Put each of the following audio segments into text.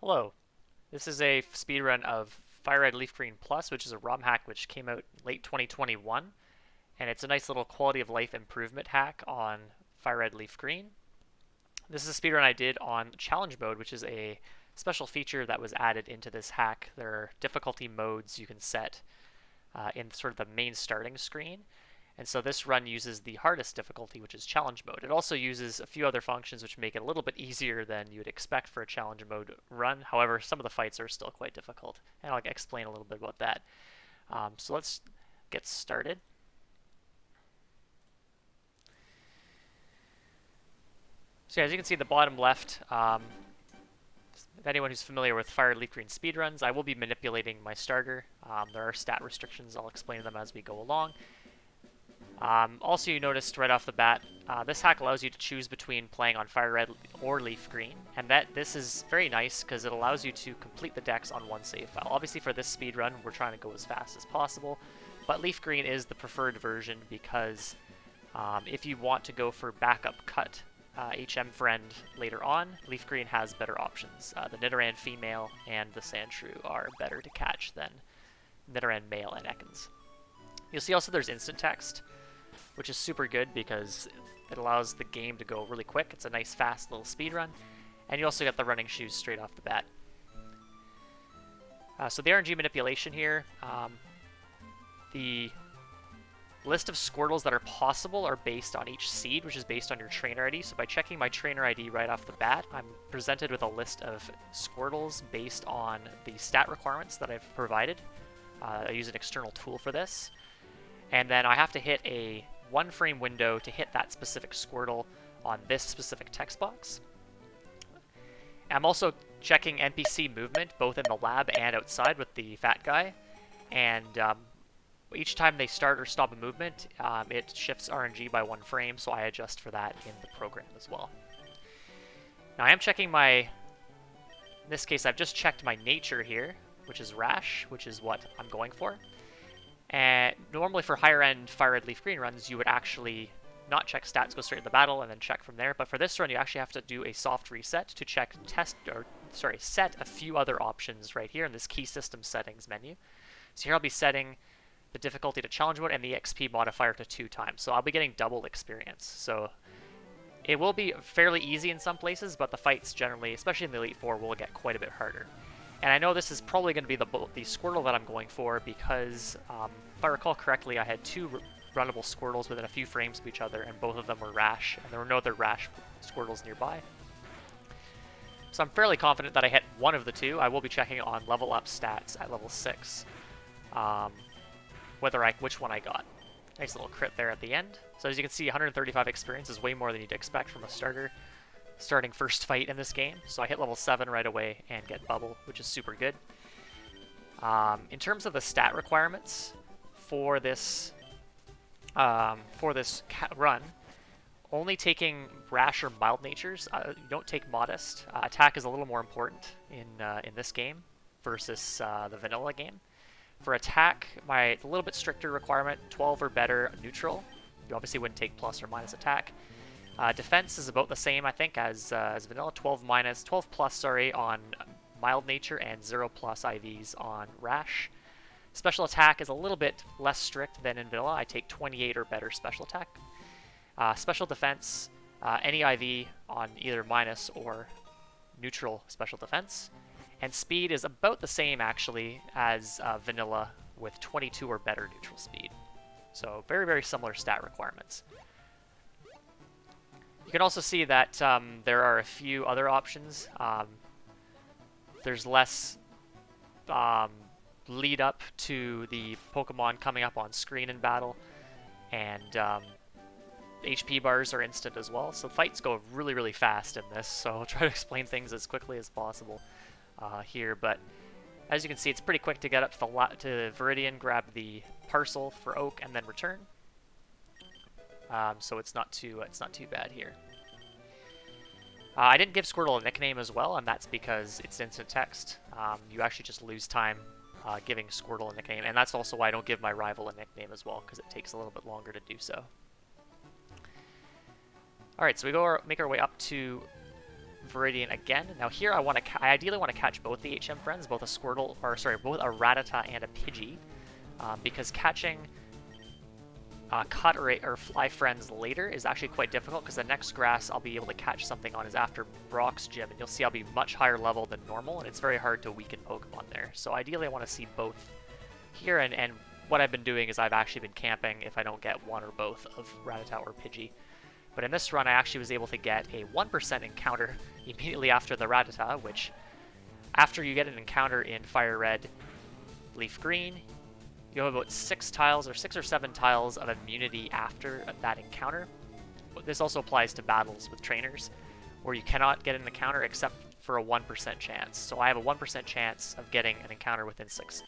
Hello, this is a speedrun of Fire Red Leaf Green Plus, which is a ROM hack which came out late 2021, and it's a nice little quality of life improvement hack on Fire Red Leaf Green. This is a speedrun I did on Challenge Mode, which is a special feature that was added into this hack. There are difficulty modes you can set in sort of the main starting screen, and so this run uses the hardest difficulty, which is challenge mode. It also uses a few other functions which make it a little bit easier than you would expect for a challenge mode run. However, some of the fights are still quite difficult, and I'll explain a little bit about that. So let's get started. So yeah, as you can see at the bottom left, anyone who's familiar with Fire Leaf Green speedruns, I will be manipulating my starter. There are stat restrictions. I'll explain them as we go along. Also, you noticed right off the bat, this hack allows you to choose between playing on Fire Red or Leaf Green, and this is very nice because it allows you to complete the decks on one save file. Obviously, for this speed run, we're trying to go as fast as possible, but Leaf Green is the preferred version because if you want to go for backup cut HM friend later on, Leaf Green has better options. The Nidoran female and the Sandshrew are better to catch than Nidoran male and Ekans. You'll see also there's instant text, which is super good because it allows the game to go really quick. It's a nice, fast little speed run. And you also get the running shoes straight off the bat. So the RNG manipulation here, the list of Squirtles that are possible are based on each seed, which is based on your trainer ID. So by checking my trainer ID right off the bat, I'm presented with a list of Squirtles based on the stat requirements that I've provided. I use an external tool for this. And then I have to hit a one-frame window to hit that specific Squirtle on this specific text box. I'm also checking NPC movement, both in the lab and outside with the fat guy. And each time they start or stop a movement, it shifts RNG by one frame, so I adjust for that in the program as well. Now I am checking in this case, I've just checked my nature here, which is Rash, which is what I'm going for. And normally for higher end Fire Red Leaf Green runs, you would actually not check stats, go straight to the battle, and then check from there. But for this run, you actually have to do a soft reset to set a few other options right here in this key system settings menu. So here I'll be setting the difficulty to challenge mode and the XP modifier to 2 times. So I'll be getting double experience. So it will be fairly easy in some places, but the fights generally, especially in the Elite Four, will get quite a bit harder. And I know this is probably going to be the Squirtle that I'm going for because, if I recall correctly, I had 2 runnable Squirtles within a few frames of each other, and both of them were Rash, and there were no other Rash Squirtles nearby. So I'm fairly confident that I hit one of the 2. I will be checking on level up stats at level 6, which one I got. Nice little crit there at the end. So as you can see, 135 experience is way more than you'd expect from a starting first fight in this game. So I hit level 7 right away and get Bubble, which is super good. In terms of the stat requirements for this run, only taking Rash or Mild Natures. You don't take Modest. Attack is a little more important in this game versus the vanilla game. For attack, it's a little bit stricter requirement, 12 or better neutral. You obviously wouldn't take plus or minus attack. Defense is about the same, I think, as vanilla. 12 plus on Mild Nature and 0 plus IVs on Rash. Special attack is a little bit less strict than in vanilla. I take 28 or better special attack. Special defense, any IV on either minus or neutral special defense. And speed is about the same, actually, as vanilla with 22 or better neutral speed. So very, very similar stat requirements. You can also see that there are a few other options. There's less lead up to the Pokemon coming up on screen in battle, and HP bars are instant as well. So fights go really, really fast in this, so I'll try to explain things as quickly as possible here. But as you can see, it's pretty quick to get up to Viridian, grab the parcel for Oak, and then return. So it's not too bad here. I didn't give Squirtle a nickname as well, and that's because it's instant text. You actually just lose time giving Squirtle a nickname, and that's also why I don't give my rival a nickname as well, because it takes a little bit longer to do so. Alright, so we make our way up to Viridian again. Now here I ideally want to catch both the HM friends, both a Squirtle, or sorry, both a Rattata and a Pidgey, because catching cut or fly friends later is actually quite difficult, because the next grass I'll be able to catch something on is after Brock's gym, and you'll see I'll be much higher level than normal, and it's very hard to weaken Pokemon there. So ideally I want to see both here, and what I've been doing is I've actually been camping if I don't get one or both of Rattata or Pidgey. But in this run I actually was able to get a 1% encounter immediately after the Rattata, which after you get an encounter in Fire Red, Leaf Green, you have about 6 or 7 tiles of immunity after that encounter. This also applies to battles with trainers, where you cannot get an encounter except for a 1% chance. So I have a 1% chance of getting an encounter within 6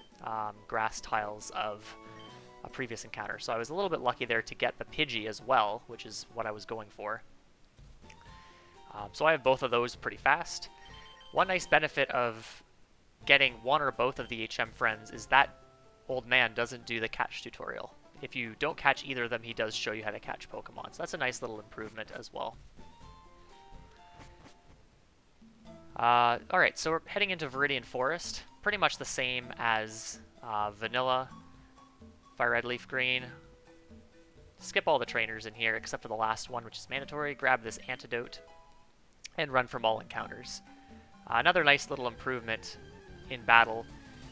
grass tiles of a previous encounter. So I was a little bit lucky there to get the Pidgey as well, which is what I was going for. So I have both of those pretty fast. One nice benefit of getting one or both of the HM friends is that old man doesn't do the catch tutorial. If you don't catch either of them, he does show you how to catch Pokemon. So that's a nice little improvement as well. Alright, so we're heading into Viridian Forest. Pretty much the same as Vanilla, Fire Red, Leaf Green. Skip all the trainers in here except for the last one, which is mandatory. Grab this antidote and run from all encounters. Another nice little improvement in battle,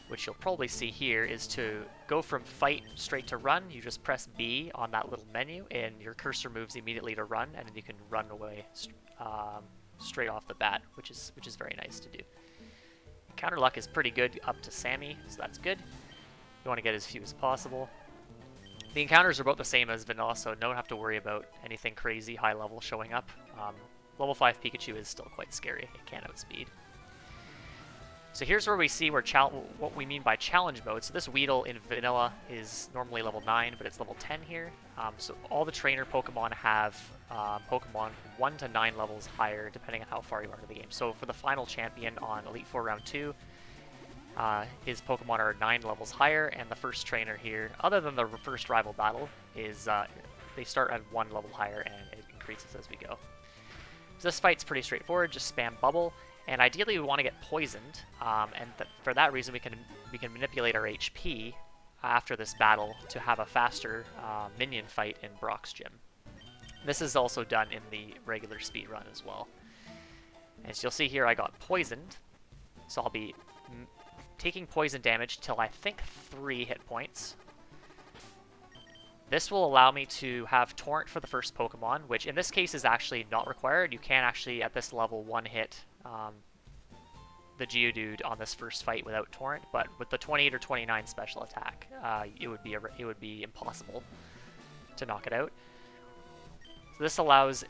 which you'll probably see here, is to go from fight straight to run. You just press B on that little menu and your cursor moves immediately to run, and then you can run away straight off the bat, which is very nice to do. Encounter luck is pretty good up to Sammy, so that's good. You want to get as few as possible. The encounters are about the same as Vanilla, so don't have to worry about anything crazy high level showing up. Level 5 Pikachu is still quite scary. It can outspeed. So here's where we see what we mean by challenge mode. So this Weedle in Vanilla is normally level 9, but it's level 10 here. So all the trainer Pokemon have Pokemon 1 to 9 levels higher, depending on how far you are into the game. So for the final champion on Elite Four Round 2, his Pokemon are 9 levels higher, and the first trainer here, other than the first rival battle, is they start at 1 level higher, and it increases as we go. So this fight's pretty straightforward. Just spam Bubble. And ideally we want to get poisoned, and for that reason we can manipulate our HP after this battle to have a faster minion fight in Brock's gym. This is also done in the regular speedrun as well. As you'll see here, I got poisoned, so I'll be taking poison damage till I think 3 hit points. This will allow me to have Torrent for the first Pokemon, which in this case is actually not required. You can actually, at this level, one-hit the Geodude on this first fight without Torrent, but with the 28 or 29 special attack, it would be impossible to knock it out. So this allows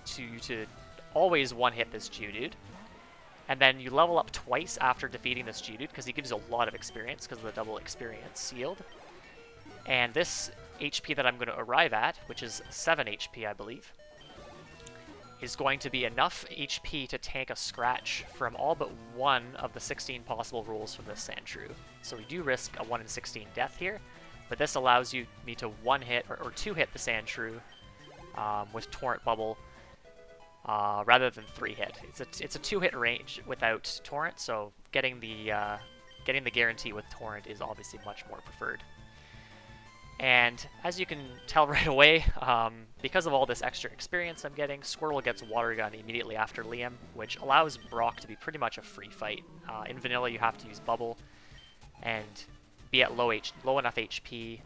to always one-hit this Geodude, and then you level up twice after defeating this Geodude because he gives you a lot of experience because of the double experience yield. And this HP that I'm going to arrive at, which is 7 HP I believe, is going to be enough HP to tank a scratch from all but one of the 16 possible rolls from this Sandshrew. So we do risk a 1 in 16 death here, but this allows me to one-hit or two-hit the Sandshrew with Torrent Bubble rather than 3-hit. It's a 2-hit range without Torrent, so getting the guarantee with Torrent is obviously much more preferred. And as you can tell right away, because of all this extra experience I'm getting, Squirtle gets Water Gun immediately after Liam, which allows Brock to be pretty much a free fight. In Vanilla, you have to use Bubble and be at low enough HP,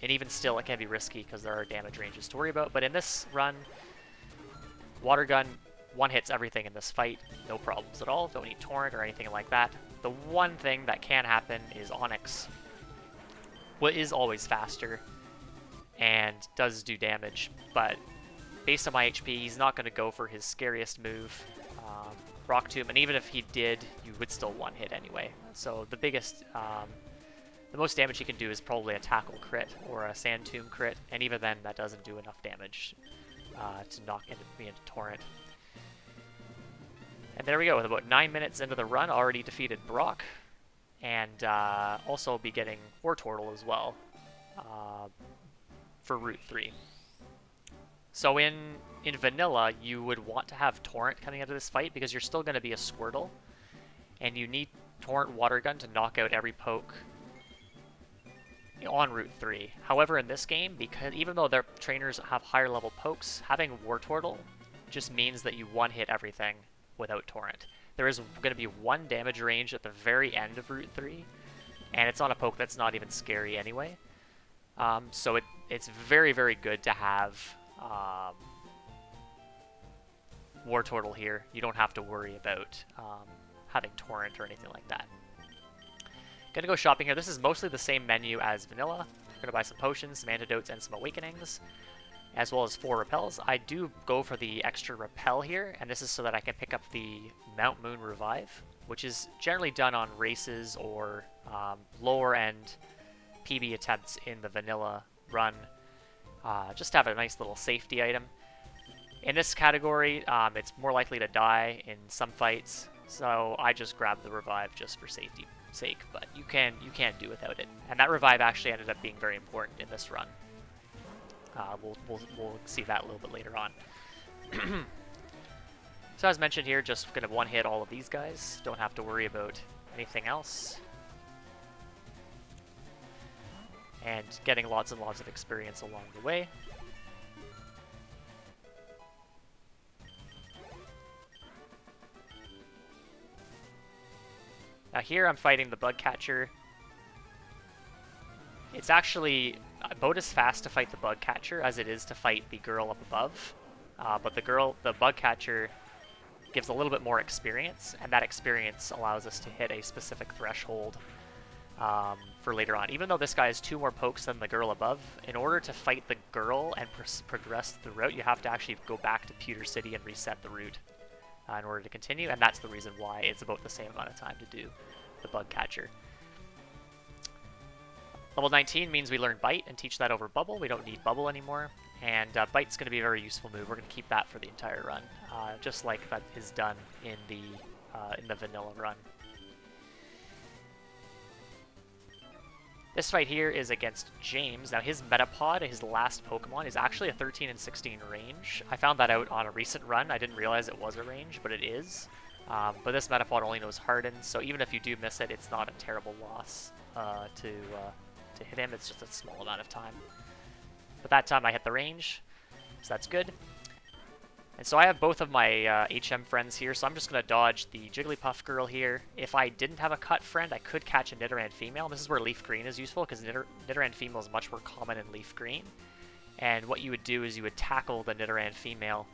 and even still it can be risky because there are damage ranges to worry about. But in this run, Water Gun one-hits everything in this fight, no problems at all, don't need Torrent or anything like that. The one thing that can happen is Onix is always faster and does do damage, but based on my HP, he's not going to go for his scariest move, Rock Tomb, and even if he did, you would still one-hit anyway. So the most damage he can do is probably a Tackle crit or a Sand Tomb crit, and even then that doesn't do enough damage to knock me into Torrent. And there we go, with about 9 minutes into the run, already defeated Brock. And also be getting Wartortle as well for Route 3. So in Vanilla, you would want to have Torrent coming out of this fight because you're still going to be a Squirtle, and you need Torrent Water Gun to knock out every poke on Route 3. However, in this game, because even though their trainers have higher level pokes, having Wartortle just means that you one-hit everything without Torrent. There is going to be one damage range at the very end of Route 3, and it's on a poke that's not even scary anyway. So it's very, very good to have Wartortle here. You don't have to worry about having Torrent or anything like that. Gonna go shopping here. This is mostly the same menu as Vanilla. Gonna buy some potions, some antidotes, and some awakenings, as well as 4 repels. I do go for the extra repel here, and this is so that I can pick up the Mount Moon Revive, which is generally done on races or lower end PB attempts in the Vanilla run, just to have a nice little safety item. In this category, it's more likely to die in some fights, so I just grab the Revive just for safety's sake, but you can do without it. And that Revive actually ended up being very important in this run. We'll see that a little bit later on. So as mentioned here, just gonna one-hit all of these guys. Don't have to worry about anything else. And getting lots and lots of experience along the way. Now here I'm fighting the Bug Catcher. It's actually about as fast to fight the Bug Catcher as it is to fight the girl up above. But the Bug Catcher gives a little bit more experience, and that experience allows us to hit a specific threshold for later on. Even though this guy has 2 more pokes than the girl above, in order to fight the girl and progress the route, you have to actually go back to Pewter City and reset the route in order to continue, and that's the reason why it's about the same amount of time to do the Bug Catcher. Level 19 means we learn Bite and teach that over Bubble. We don't need Bubble anymore, and Bite's going to be a very useful move. We're going to keep that for the entire run, just like that is done in the Vanilla run. This fight here is against James. Now his Metapod, his last Pokemon, is actually a 13 and 16 range. I found that out on a recent run. I didn't realize it was a range, but it is. But this Metapod only knows Harden, so even if you do miss it, it's not a terrible loss to hit him. It's just a small amount of time. But that time I hit the range, so that's good. And so I have both of my HM friends here, so I'm just going to dodge the Jigglypuff girl here. If I didn't have a cut friend, I could catch a Nidoran female. This is where Leaf Green is useful, because Nidoran female is much more common in Leaf Green. And what you would do is you would tackle the Nidoran female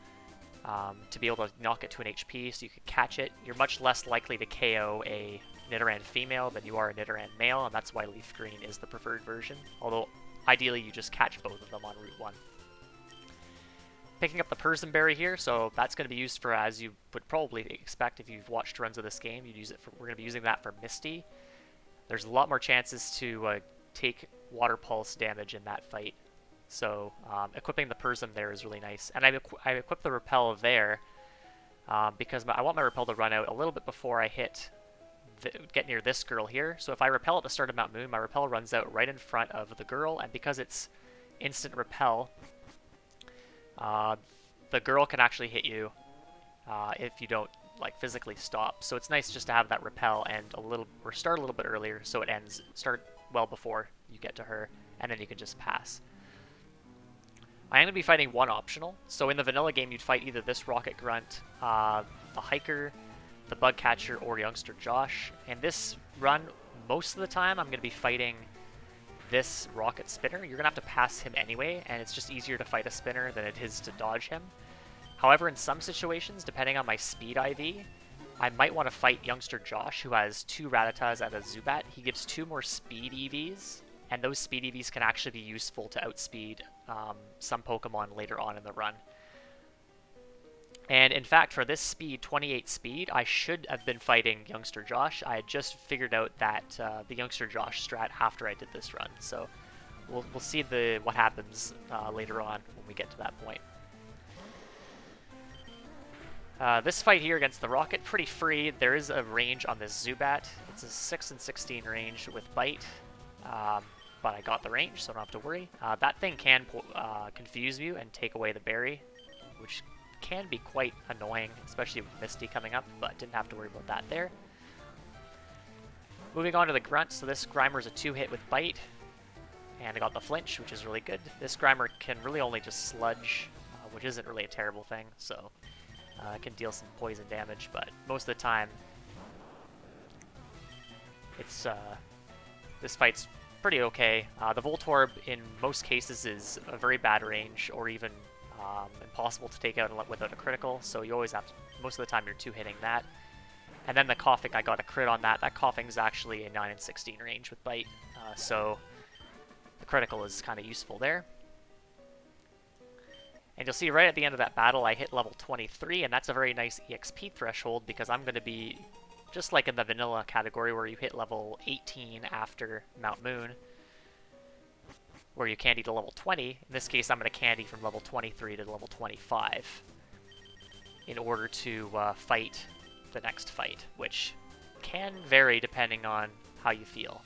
to be able to knock it to an HP, so you could catch it. You're much less likely to KO a Nidoran female than you are a Nidoran male, and that's why Leaf Green is the preferred version. Although, ideally, you just catch both of them on Route 1. Picking up the Persimberry here, so that's going to be used for, as you would probably expect if you've watched runs of this game, you'd use it for, we're going to be using that for Misty. There's a lot more chances to take Water Pulse damage in that fight, so equipping the Persim there is really nice. And I equipped the Repel there because I want my Repel to run out a little bit before I get near this girl here. So if I Repel at the start of Mount Moon, my Repel runs out right in front of the girl, and because it's instant Repel, the girl can actually hit you if you don't physically stop. So it's nice just to have that Repel and start a little bit earlier, so it start well before you get to her, and then you can just pass. I am going to be fighting one optional. So in the Vanilla game, you'd fight either this Rocket Grunt, the Hiker, the Bug Catcher, or Youngster Josh. And this run, most of the time, I'm going to be fighting this Rocket Spinner. You're going to have to pass him anyway, and it's just easier to fight a Spinner than it is to dodge him. However, in some situations, depending on my speed IV, I might want to fight Youngster Josh, who has 2 Rattatas and a Zubat. He gives 2 more speed EVs, and those speed EVs can actually be useful to outspeed some Pokemon later on in the run. And in fact, for this speed, 28 speed, I should have been fighting Youngster Josh. I had just figured out that the Youngster Josh strat after I did this run. So we'll see what happens later on when we get to that point. This fight here against the Rocket, pretty free. There is a range on this Zubat. It's a 6 and 16 range with Bite. but I got the range, so I don't have to worry. That thing can confuse you and take away the berry, which can be quite annoying, especially with Misty coming up, but didn't have to worry about that there. Moving on to the Grunt, so this Grimer's a 2-hit with Bite, and I got the Flinch, which is really good. This Grimer can really only just Sludge, which isn't really a terrible thing, so it can deal some poison damage, but most of the time, it's this fight's pretty okay. The Voltorb, in most cases, is a very bad range, or even impossible to take out without a critical, so you always have to, most of the time you're 2-hitting that. And then the Coughing, I got a crit on that. That Coughing is actually a 9 and 16 range with Bite, so the critical is kind of useful there. And you'll see right at the end of that battle, I hit level 23, and that's a very nice EXP threshold because I'm going to be, just like in the vanilla category where you hit level 18 after Mount Moon, where you candy to level 20, in this case I'm going to candy from level 23 to level 25 in order to fight the next fight, which can vary depending on how you feel.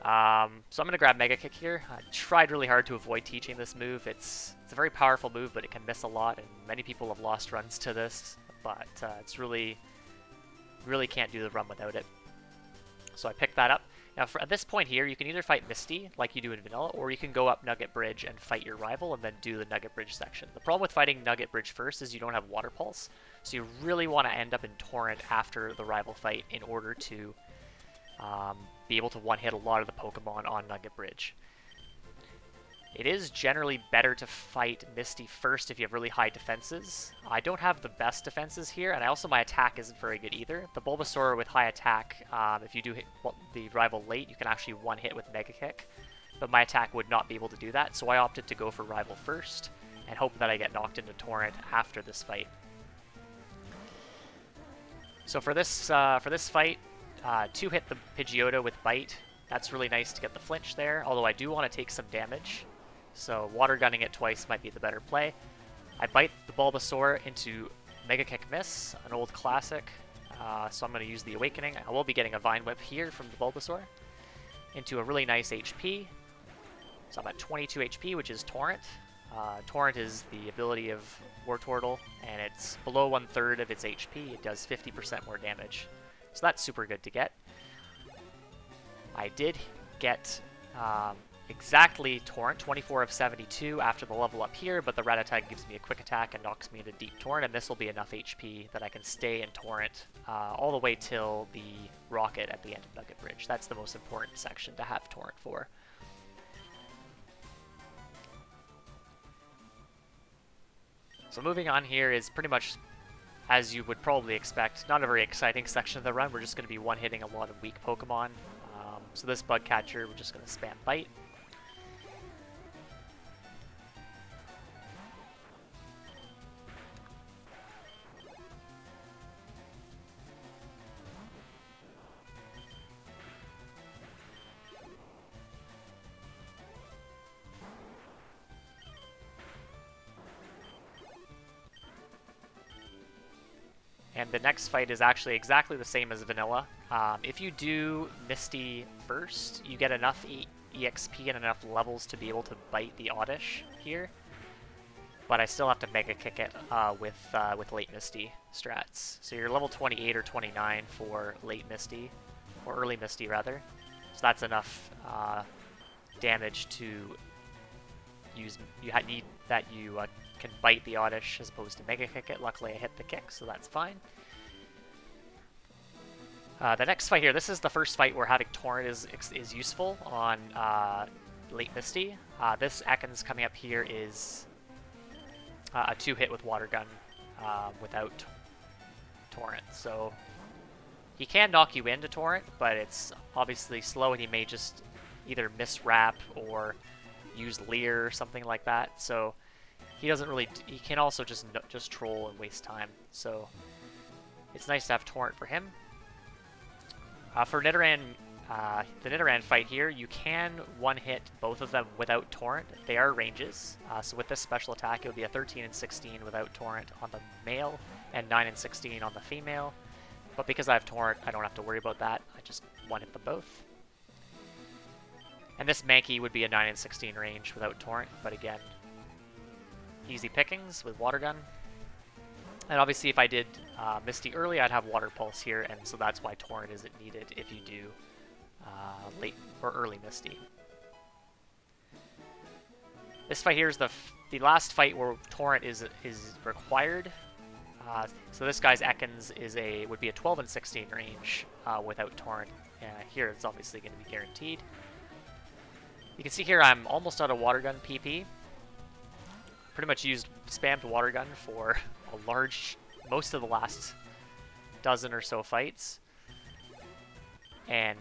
So I'm going to grab Mega Kick here. I tried really hard to avoid teaching this move. It's a very powerful move, but it can miss a lot, and many people have lost runs to this, but it's really can't do the run without it. So I picked that up. Now at this point here, you can either fight Misty, like you do in Vanilla, or you can go up Nugget Bridge and fight your rival and then do the Nugget Bridge section. The problem with fighting Nugget Bridge first is you don't have Water Pulse, so you really want to end up in Torrent after the rival fight in order to be able to one-hit a lot of the Pokemon on Nugget Bridge. It is generally better to fight Misty first if you have really high defenses. I don't have the best defenses here, and my attack isn't very good either. The Bulbasaur with high attack, if you do hit the rival late, you can actually one-hit with Mega Kick, but my attack would not be able to do that, so I opted to go for rival first and hope that I get knocked into Torrent after this fight. So for this fight, 2-hit the Pidgeotto with Bite. That's really nice to get the flinch there, although I do want to take some damage. So Water Gunning it twice might be the better play. I bite the Bulbasaur into Mega Kick Miss, an old classic. So I'm going to use the Awakening. I will be getting a Vine Whip here from the Bulbasaur into a really nice HP. So I'm at 22 HP, which is Torrent. Torrent is the ability of Wartortle, and it's below 1/3 of its HP. It does 50% more damage. So that's super good to get. I did get exactly Torrent, 24 of 72 after the level up here, but the Rattata gives me a quick attack and knocks me into Deep Torrent, and this will be enough HP that I can stay in Torrent all the way till the Rocket at the end of Nugget Bridge. That's the most important section to have Torrent for. So moving on here is pretty much as you would probably expect, not a very exciting section of the run. We're just going to be one-hitting a lot of weak Pokemon. So this Bug Catcher, we're just going to spam Bite. And the next fight is actually exactly the same as Vanilla. If you do Misty first, you get enough EXP and enough levels to be able to bite the Oddish here. But I still have to Mega Kick it with late Misty strats. So you're level 28 or 29 for late Misty, or early Misty rather. So that's enough damage to use. You need that you can bite the Oddish as opposed to Mega Kick it. Luckily I hit the kick, so that's fine. The next fight here, this is the first fight where having Torrent is useful on late Misty. This Ekans coming up here is a 2-hit with Water Gun without Torrent. So he can knock you into Torrent, but it's obviously slow and he may just either miswrap or use Leer or something like that. So he doesn't really. He can also just troll and waste time. So it's nice to have Torrent for him. For Nidoran, the Nidoran fight here, you can one-hit both of them without Torrent. They are ranges. So with this special attack, it would be a 13 and 16 without Torrent on the male and 9 and 16 on the female. But because I have Torrent, I don't have to worry about that. I just one-hit them both. And this Mankey would be a 9 and 16 range without Torrent, but again, easy pickings with Water Gun. And obviously if I did Misty early, I'd have Water Pulse here, and so that's why Torrent isn't needed if you do late or early Misty. This fight here is the last fight where Torrent is required. So this guy's Ekans would be a 12 and 16 range without Torrent. Here it's obviously going to be guaranteed. You can see here I'm almost out of Water Gun PP. Pretty much spammed Water Gun for most of the last dozen or so fights. And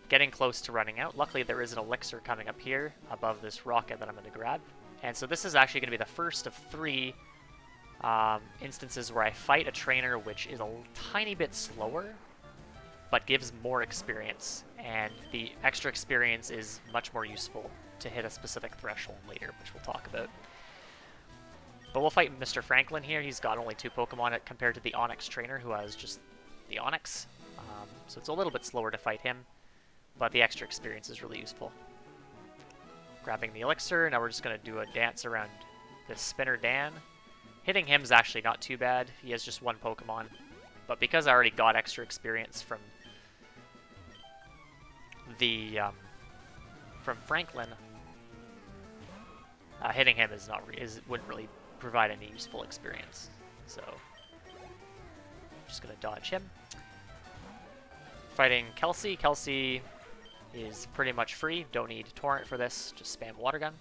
getting close to running out. Luckily there is an elixir coming up here above this rocket that I'm going to grab. And so this is actually going to be the first of 3 instances where I fight a trainer which is a tiny bit slower, but gives more experience. And the extra experience is much more useful to hit a specific threshold later, which we'll talk about. But we'll fight Mr. Franklin here. He's got only 2 Pokemon compared to the Onix trainer, who has just the Onix. So it's a little bit slower to fight him, but the extra experience is really useful. Grabbing the elixir, now we're just going to do a dance around this Spinner Dan. Hitting him is actually not too bad. He has just 1 Pokemon, but because I already got extra experience from Franklin, hitting him wouldn't really provide any useful experience. So I'm just gonna dodge him. Fighting Kelsey. Kelsey is pretty much free. Don't need Torrent for this. Just spam Water Gun.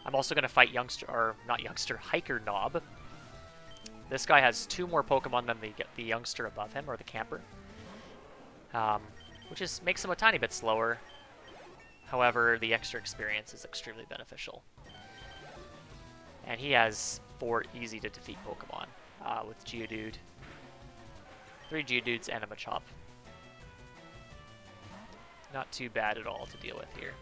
I'm also gonna fight Hiker Knob. This guy has 2 more Pokemon than the youngster above him, or the camper, which makes him a tiny bit slower. However, the extra experience is extremely beneficial. And he has 4 easy-to-defeat Pokemon with Geodude, 3 Geodudes, and a Machop. Not too bad at all to deal with here.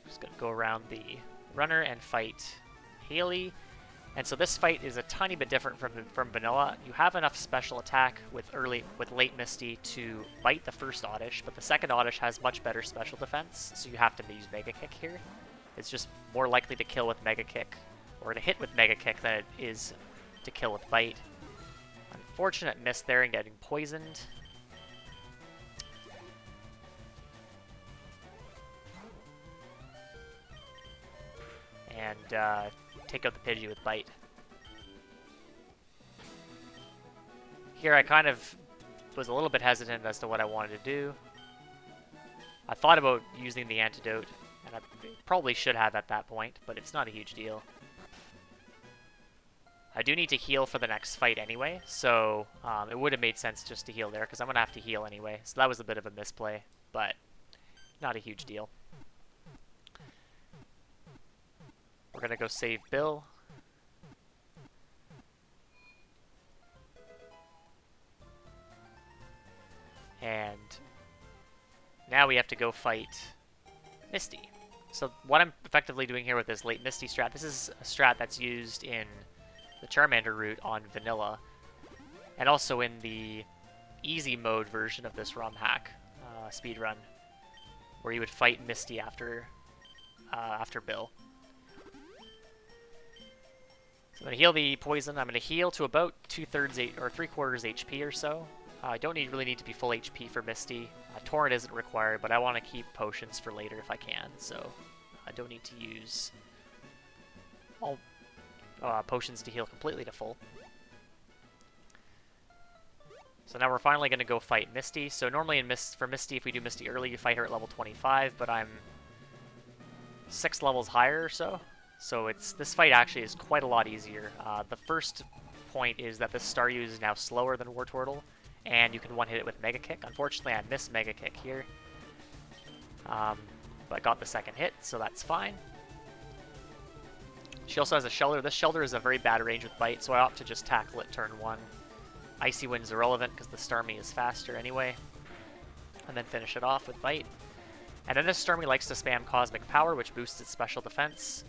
Just gonna go around the runner and fight Haley. And so this fight is a tiny bit different from Vanilla. You have enough special attack with late Misty to bite the first Oddish, but the second Oddish has much better special defense, so you have to use Mega Kick here. It's just more likely to kill with Mega Kick, or to hit with Mega Kick, than it is to kill with Bite. Unfortunate miss there and getting poisoned. And take out the Pidgey with Bite. Here I kind of was a little bit hesitant as to what I wanted to do. I thought about using the antidote, and I probably should have at that point, but it's not a huge deal. I do need to heal for the next fight anyway, so it would have made sense just to heal there, because I'm going to have to heal anyway. So that was a bit of a misplay, but not a huge deal. We're going to go save Bill. And now we have to go fight Misty. So what I'm effectively doing here with this late Misty strat, this is a strat that's used in the Charmander route on Vanilla, and also in the easy mode version of this ROM hack, Speedrun, where you would fight Misty after Bill. So I'm going to heal the poison. I'm going to heal to about 2/3 or 3/4 HP or so. I don't really need to be full HP for Misty. Torrent isn't required, but I want to keep potions for later if I can, so I don't need to use all potions to heal completely to full. So now we're finally going to go fight Misty. So normally for Misty, if we do Misty early, you fight her at level 25, but I'm 6 levels higher or so. So this fight actually is quite a lot easier. The first point is that the Staryu is now slower than Wartortle, and you can one-hit it with Mega Kick. Unfortunately, I missed Mega Kick here, but got the second hit, so that's fine. She also has a Shelter. This Shelter is a very bad range with Bite, so I opt to just tackle it turn 1. Icy Wind's irrelevant because the Starmie is faster anyway, and then finish it off with Bite. And then this Starmie likes to spam Cosmic Power, which boosts its special defense.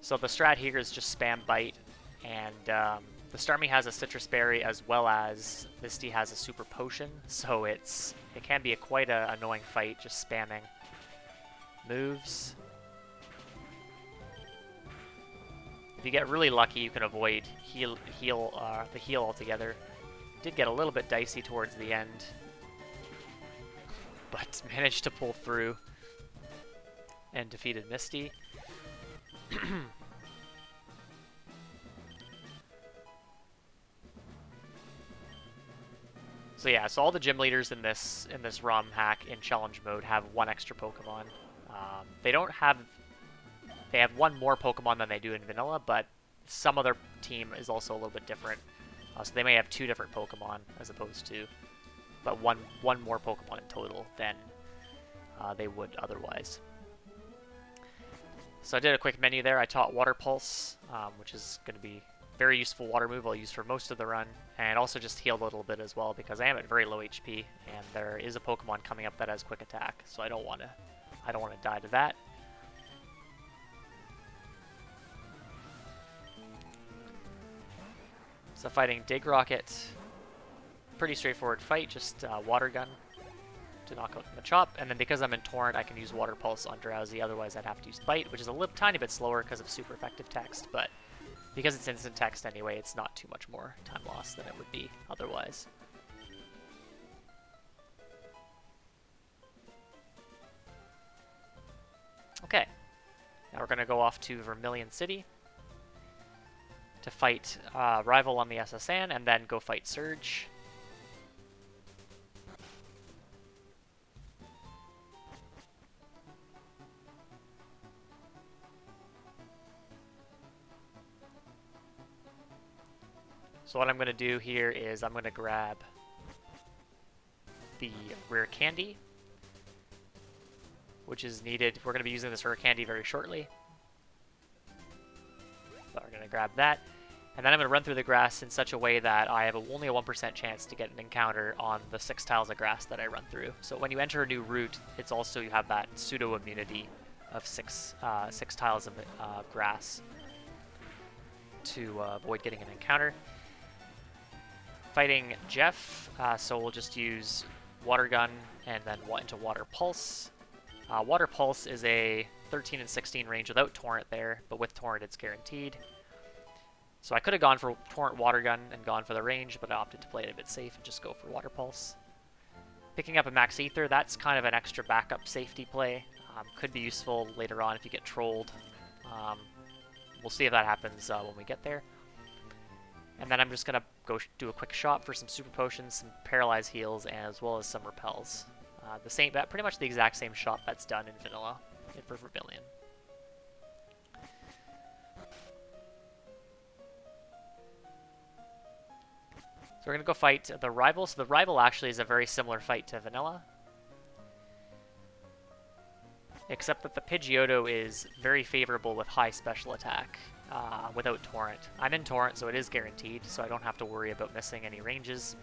So the strat here is just spam bite, and the Starmie has a citrus berry as well as Misty has a super potion, so it can be quite an annoying fight just spamming moves. If you get really lucky, you can avoid the heal altogether. Did get a little bit dicey towards the end, but managed to pull through and defeated Misty. So yeah, so all the gym leaders in this ROM hack in challenge mode have one extra Pokemon. They have one more Pokemon than they do in vanilla, but some other team is also a little bit different. So they may have 2 different Pokemon as opposed to, but one more Pokemon in total than they would otherwise. So I did a quick menu there. I taught Water Pulse, which is going to be a very useful water move I'll use for most of the run, and also just healed a little bit as well because I am at very low HP, and there is a Pokemon coming up that has Quick Attack, so I don't want to die to that. So fighting Dig Rocket, pretty straightforward fight, just Water Gun to knock out Machop, and then because I'm in Torrent, I can use Water Pulse on Drowsy, otherwise I'd have to use Bite, which is a tiny bit slower because of super effective text, but because it's instant text anyway, it's not too much more time lost than it would be otherwise. Okay, now we're going to go off to Vermilion City to fight Rival on the SSN, and then go fight Surge. So what I'm going to do here is I'm going to grab the Rare Candy, which is needed. We're going to be using this Rare Candy very shortly. So we're going to grab that. And then I'm going to run through the grass in such a way that I have only a 1% chance to get an encounter on the 6 tiles of grass that I run through. So when you enter a new route, it's also, you have that pseudo immunity of 6 tiles of grass to avoid getting an encounter. Fighting Jeff, so we'll just use Water Gun and then into Water Pulse. Water Pulse is a 13 and 16 range without Torrent there, but with Torrent it's guaranteed. So I could have gone for Torrent Water Gun and gone for the range, but I opted to play it a bit safe and just go for Water Pulse. Picking up a Max Ether, that's kind of an extra backup safety play. Could be useful later on if you get trolled. We'll see if that happens when we get there. And then I'm just going to go do a quick shop for some Super Potions, some Paralyze Heals, as well as some Repels. Pretty much the exact same shop that's done in Vanilla for Vermilion. So we're going to go fight the Rival. So the Rival actually is a very similar fight to Vanilla, except that the Pidgeotto is very favorable with high special attack without Torrent. I'm in Torrent, so it is guaranteed, so I don't have to worry about missing any ranges.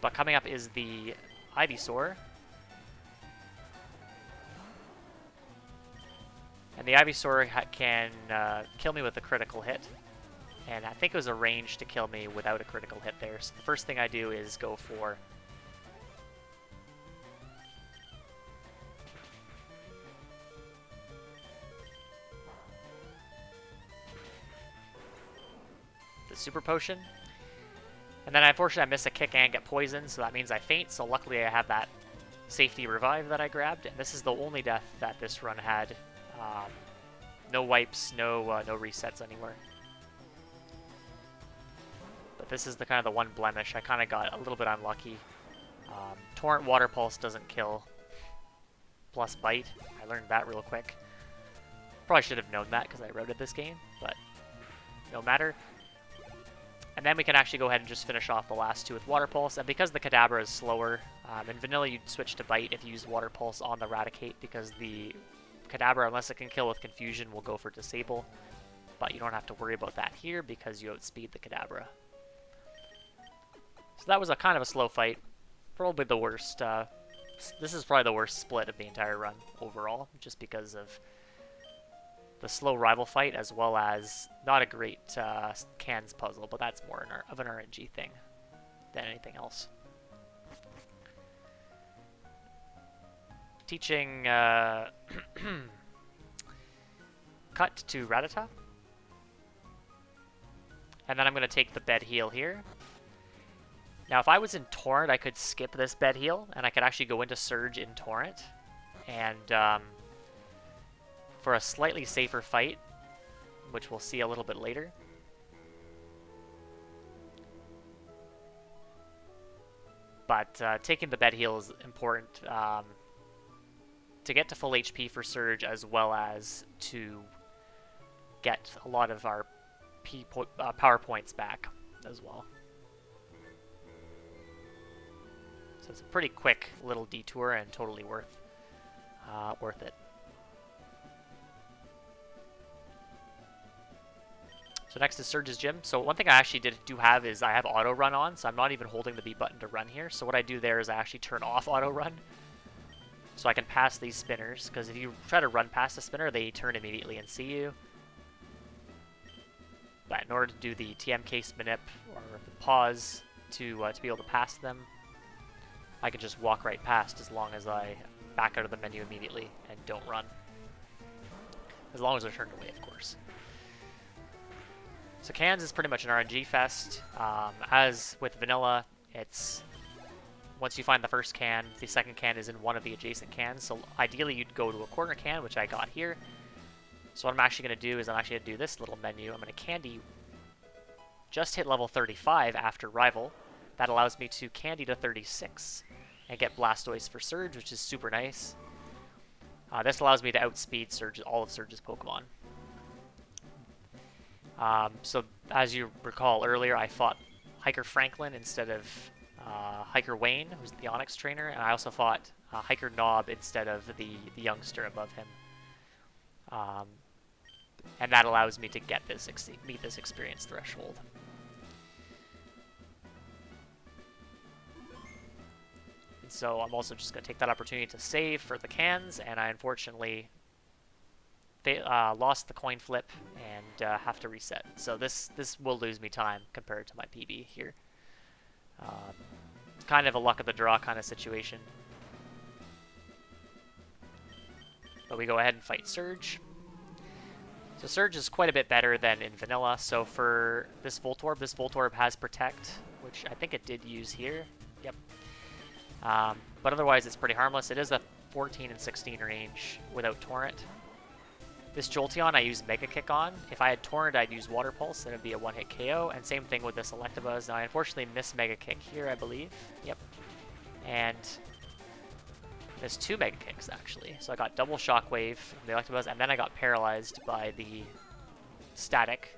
But coming up is the Ivysaur. And the Ivysaur can kill me with a critical hit. And I think it was a range to kill me without a critical hit there. So the first thing I do is go for the Super Potion. And then unfortunately I miss a kick and get poisoned, so that means I faint. So luckily I have that safety revive that I grabbed. And this is the only death that this run had. No wipes, no resets anywhere. But this is the kind of the one blemish. I kind of got a little bit unlucky. Torrent Water Pulse doesn't kill. Plus Bite. I learned that real quick. Probably should have known that because I routed this game, but no matter. And then we can actually go ahead and just finish off the last 2 with Water Pulse. And because the Kadabra is slower, in Vanilla you'd switch to Bite if you use Water Pulse on the Raticate, because the Kadabra, unless it can kill with Confusion, will go for Disable. But you don't have to worry about that here because you outspeed the Kadabra. So that was a kind of a slow fight. Probably the worst. This is probably the worst split of the entire run overall, just because of the slow rival fight, as well as not a great cans puzzle, but that's more of an RNG thing than anything else. Teaching cut to Rattata. And then I'm going to take the bed heal here. Now, if I was in Torrent, I could skip this bed heal, and I could actually go into Surge in Torrent. And for a slightly safer fight, which we'll see a little bit later. But taking the bed heal is important to get to full HP for Surge, as well as to get a lot of our power points back as well. So it's a pretty quick little detour and totally worth it. So next is Surge's Gym. So one thing I actually do have is I have auto run on, so I'm not even holding the B button to run here. So what I do there is I actually turn off auto run, so I can pass these spinners. Because if you try to run past a spinner, they turn immediately and see you. But in order to do the TMK spinip or the pause to be able to pass them, I can just walk right past as long as I back out of the menu immediately and don't run. As long as they're turned away, of course. So cans is pretty much an RNG fest. As with vanilla, it's once you find the first can, the second can is in one of the adjacent cans. So ideally you'd go to a corner can, which I got here. So what I'm actually going to do is I'm actually going to do this little menu. I'm going to candy just hit level 35 after Rival. That allows me to candy to 36 and get Blastoise for Surge, which is super nice. This allows me to outspeed Surge, all of Surge's Pokemon. So as you recall earlier, I fought Hiker Franklin instead of Hiker Wayne, who's the Onyx trainer, and I also fought Hiker Knob instead of the youngster above him. And that allows me to get this meet this experience threshold. And so I'm also just going to take that opportunity to save for the cans, and I unfortunately lost the coin flip and have to reset. So this will lose me time compared to my PB here. Kind of a luck of the draw kind of situation. But we go ahead and fight Surge. So Surge is quite a bit better than in Vanilla. So for this Voltorb has Protect, which I think it did use here. Yep. But otherwise it's pretty harmless. It is a 14 and 16 range without Torrent. This Jolteon I use Mega Kick on. If I had Torrent, I'd use Water Pulse, and it'd be a one-hit KO. And same thing with this Electabuzz. Now I unfortunately missed Mega Kick here, I believe. Yep. And missed two Mega Kicks, actually. So I got double Shockwave from the Electabuzz, and then I got paralyzed by the Static,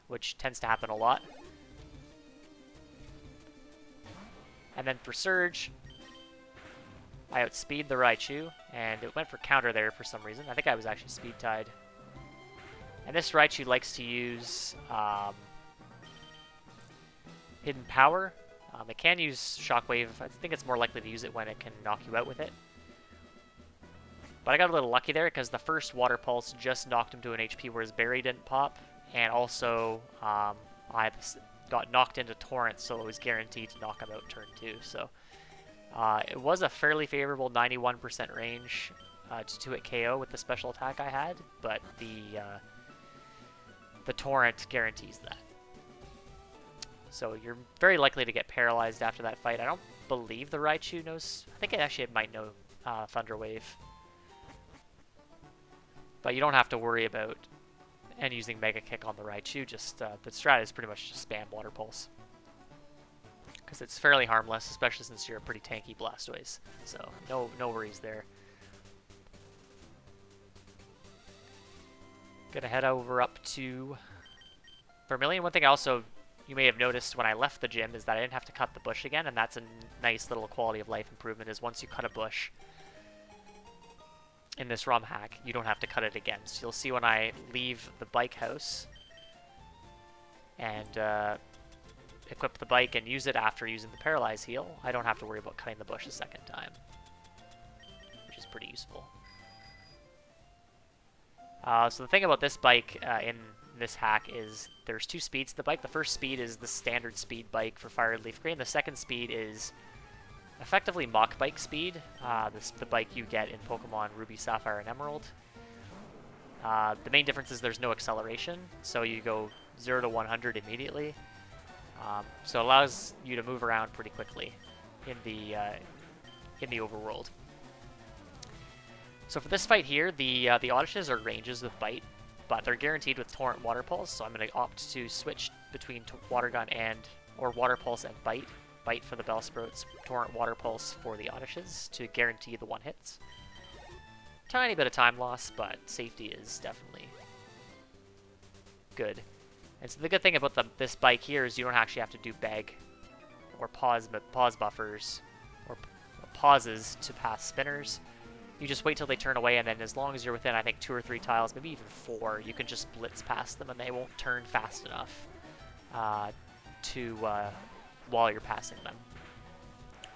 which tends to happen a lot. And then for Surge, I outspeed the Raichu, and it went for counter there for some reason. I think I was actually speed tied. And this Raichu likes to use Hidden Power. It can use Shockwave. I think it's more likely to use it when it can knock you out with it. But I got a little lucky there because the first Water Pulse just knocked him to an HP, whereas Berry didn't pop. And also, I got knocked into Torrent, so it was guaranteed to knock him out turn 2. So it was a fairly favorable 91% range to 2-hit KO with the special attack I had, but the Torrent guarantees that. So you're very likely to get paralyzed after that fight. I don't believe the Raichu knows. I think it actually might know Thunder Wave. But you don't have to worry about using Mega Kick on the Raichu. Just the strat is pretty much just spam Water Pulse, because it's fairly harmless, especially since you're a pretty tanky Blastoise. So no worries there. Gonna head over up to Vermilion. One thing also you may have noticed when I left the gym is that I didn't have to cut the bush again, and that's a nice little quality of life improvement, is once you cut a bush in this ROM hack, you don't have to cut it again. So you'll see when I leave the bike house and equip the bike and use it after using the Paralyze heal, I don't have to worry about cutting the bush a second time, which is pretty useful. So the thing about this bike in this hack is there's two speeds to the bike. The first speed is the standard speed bike for Fire and Leaf Green. The second speed is effectively Mach Bike speed, the bike you get in Pokemon Ruby, Sapphire, and Emerald. The main difference is there's no acceleration, so you go 0 to 100 immediately. So it allows you to move around pretty quickly in the overworld. So for this fight here, the Oddishes are ranges with Bite, but they're guaranteed with Torrent Water Pulse, so I'm going to opt to switch between Water Gun or Water Pulse and Bite. Bite for the Bellsprouts, Torrent Water Pulse for the Oddishes to guarantee the one hits. Tiny bit of time loss, but safety is definitely good. And so the good thing about this bike here is you don't actually have to do beg or pause buffers or pauses to pass spinners. You just wait till they turn away, and then as long as you're within, I think, 2 or 3 tiles, maybe even 4, you can just blitz past them, and they won't turn fast enough while you're passing them.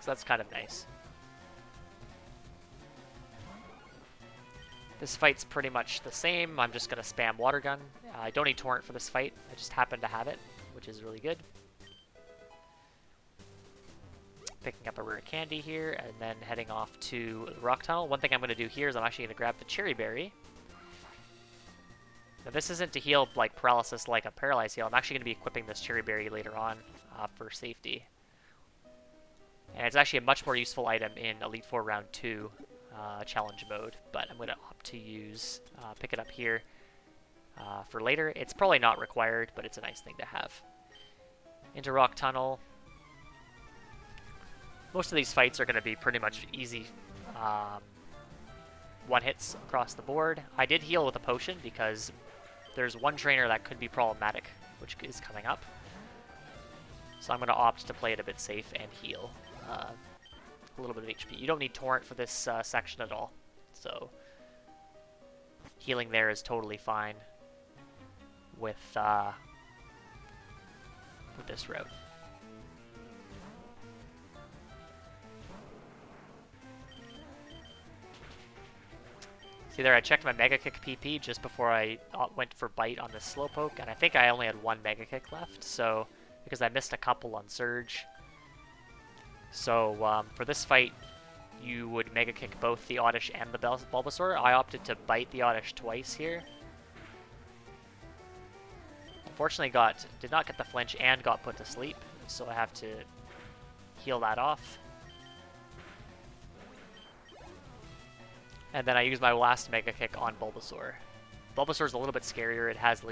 So that's kind of nice. This fight's pretty much the same. I'm just going to spam Water Gun. I don't need Torrent for this fight. I just happen to have it, which is really good. Picking up a rare candy here, and then heading off to the Rock Tunnel. One thing I'm going to do here is I'm actually going to grab the Cherry Berry. Now this isn't to heal like paralysis like a Paralyze heal. I'm actually going to be equipping this Cherry Berry later on for safety. And it's actually a much more useful item in Elite Four Round 2 challenge mode, but I'm going to opt to pick it up here for later. It's probably not required, but it's a nice thing to have. Into Rock Tunnel. Most of these fights are going to be pretty much easy one-hits across the board. I did heal with a potion because there's one trainer that could be problematic, which is coming up. So I'm going to opt to play it a bit safe and heal a little bit of HP. You don't need Torrent for this section at all, so healing there is totally fine with this route. See there, I checked my Mega Kick PP just before I went for Bite on this Slowpoke, and I think I only had one Mega Kick left, so because I missed a couple on Surge. So for this fight, you would Mega Kick both the Oddish and the Bulbasaur. I opted to Bite the Oddish twice here. Unfortunately did not get the flinch and got put to sleep, so I have to heal that off. And then I use my last Mega Kick on Bulbasaur. Bulbasaur's a little bit scarier. It has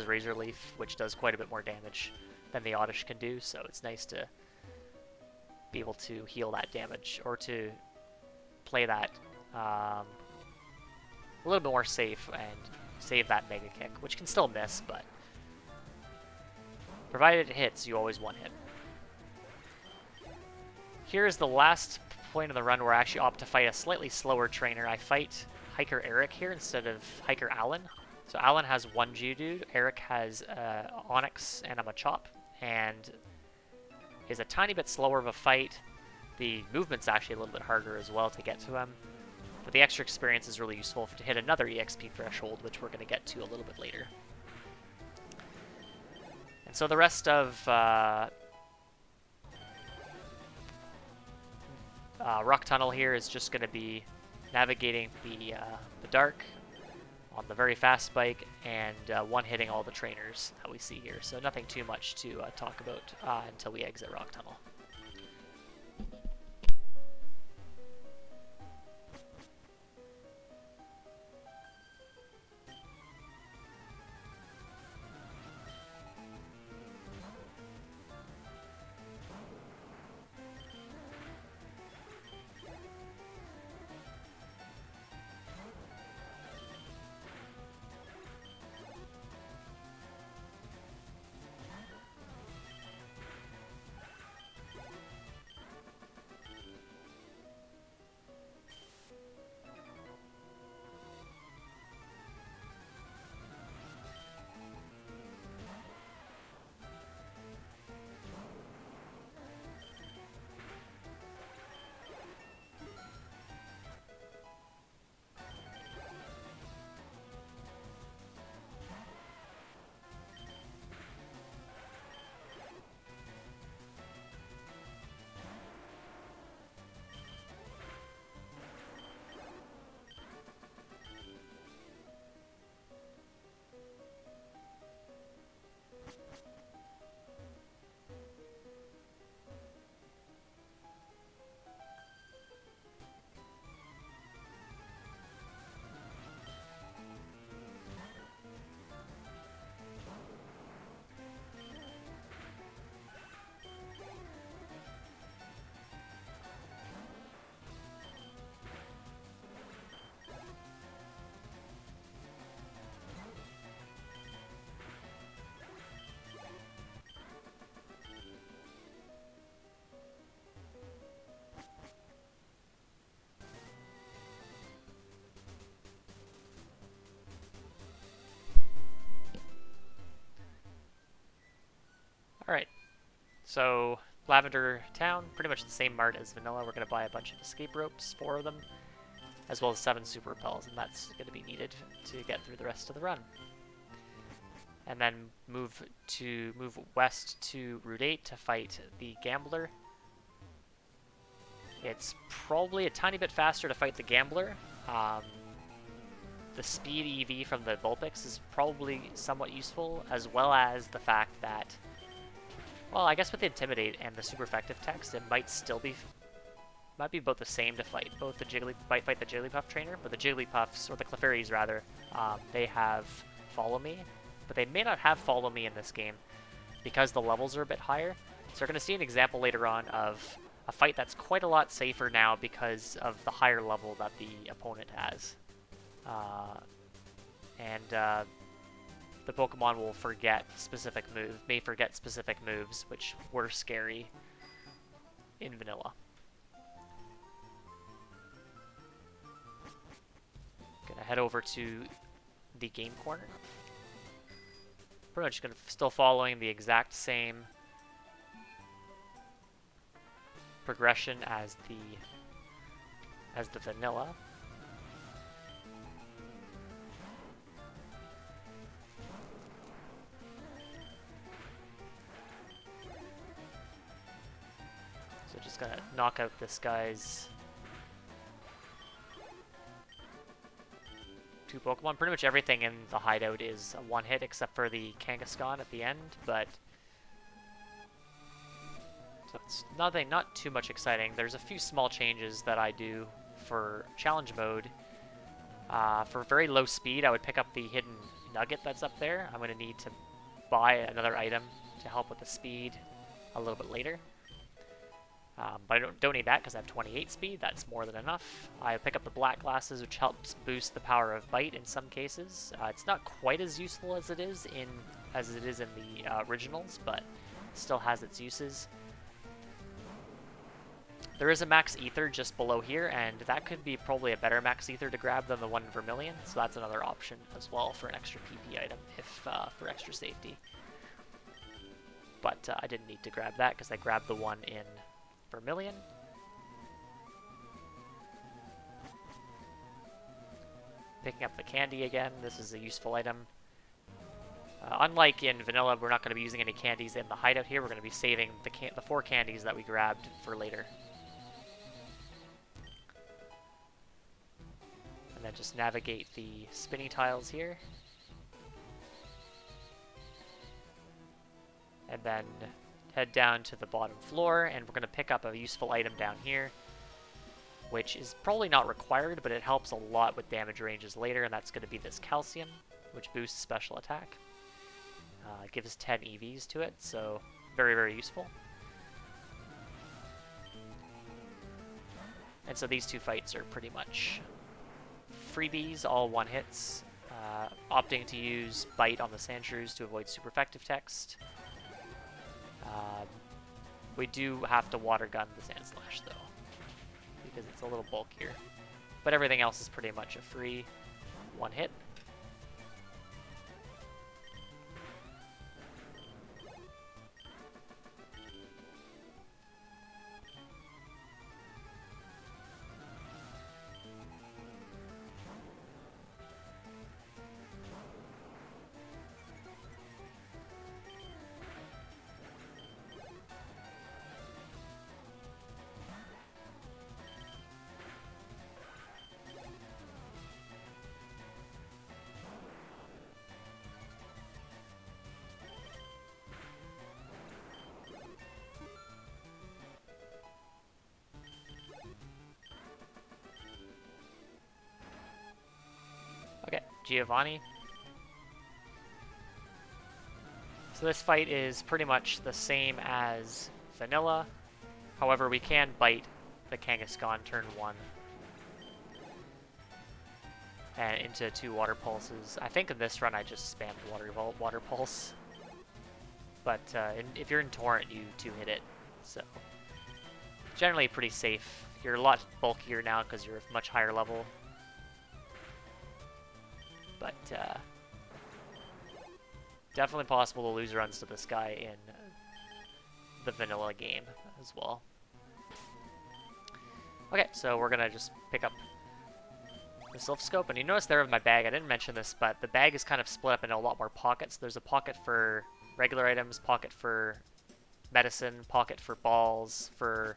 Razor Leaf, which does quite a bit more damage than the Oddish can do, so it's nice to be able to heal that damage, or to play that a little bit more safe and save that Mega Kick, which can still miss, but provided it hits, you always one hit. Here's the last point of the run where I actually opt to fight a slightly slower trainer. I fight Hiker Eric here instead of Hiker Alan. So Alan has one Geodude, Eric has Onix and a Machop, and is a tiny bit slower of a fight. The movement's actually a little bit harder as well to get to him, but the extra experience is really useful to hit another EXP threshold, which we're going to get to a little bit later. And so the rest of Rock Tunnel here is just going to be navigating the dark on the very fast bike and one-hitting all the trainers that we see here. So nothing too much to talk about until we exit Rock Tunnel. So, Lavender Town, pretty much the same mart as Vanilla. We're going to buy a bunch of escape ropes, 4 of them, as well as 7 super repels, and that's going to be needed to get through the rest of the run. And then move west to Route 8 to fight the Gambler. It's probably a tiny bit faster to fight the Gambler. The speed EV from the Vulpix is probably somewhat useful, as well as the fact that, well, I guess with the Intimidate and the super effective text, it might still be, might be both the same to fight. Both the fight the Jigglypuff trainer, but the Jigglypuffs, or the Clefairies rather, they have Follow Me, but they may not have Follow Me in this game because the levels are a bit higher. So we're going to see an example later on of a fight that's quite a lot safer now because of the higher level that the opponent has. The Pokemon will may forget specific moves, which were scary in Vanilla. Gonna head over to the game corner. Pretty much still following the exact same progression as the Vanilla. So just gonna knock out this guy's 2 Pokemon. Pretty much everything in the hideout is a one-hit except for the Kangaskhan at the end, but so it's not too much exciting. There's a few small changes that I do for challenge mode. For very low speed, I would pick up the hidden nugget that's up there. I'm going to need to buy another item to help with the speed a little bit later. But I don't need that because I have 28 speed. That's more than enough. I pick up the black glasses, which helps boost the power of bite in some cases. It's not quite as useful as it is in the originals, but still has its uses. There is a max ether just below here, and that could be probably a better max ether to grab than the one in Vermilion, so that's another option as well for an extra PP item, if for extra safety. But I didn't need to grab that because I grabbed the one in Vermilion. Picking up the candy again, this is a useful item. Unlike in Vanilla, we're not going to be using any candies in the hideout here. We're going to be saving the 4 candies that we grabbed for later. And then just navigate the spinny tiles here. And then head down to the bottom floor, and we're going to pick up a useful item down here, which is probably not required, but it helps a lot with damage ranges later, and that's going to be this calcium, which boosts special attack. It gives 10 EVs to it, so very, very useful. And so these 2 fights are pretty much freebies, all one-hits. Opting to use Bite on the Sandshrews to avoid super effective text. We do have to water gun the Sandslash though, because it's a little bulkier. But everything else is pretty much a free one-hit. Okay, Giovanni. So this fight is pretty much the same as Vanilla. However, we can bite the Kangaskhan turn 1. And into 2 water pulses. I think in this run I just spammed water pulse. But if you're in Torrent, you 2-hit it. So generally pretty safe. You're a lot bulkier now because you're a much higher level. But definitely possible to lose runs to this guy in the vanilla game as well. Okay, so we're gonna just pick up the Sylph Scope, and you notice there in my bag, I didn't mention this, but the bag is kind of split up into a lot more pockets. There's a pocket for regular items, pocket for medicine, pocket for balls, for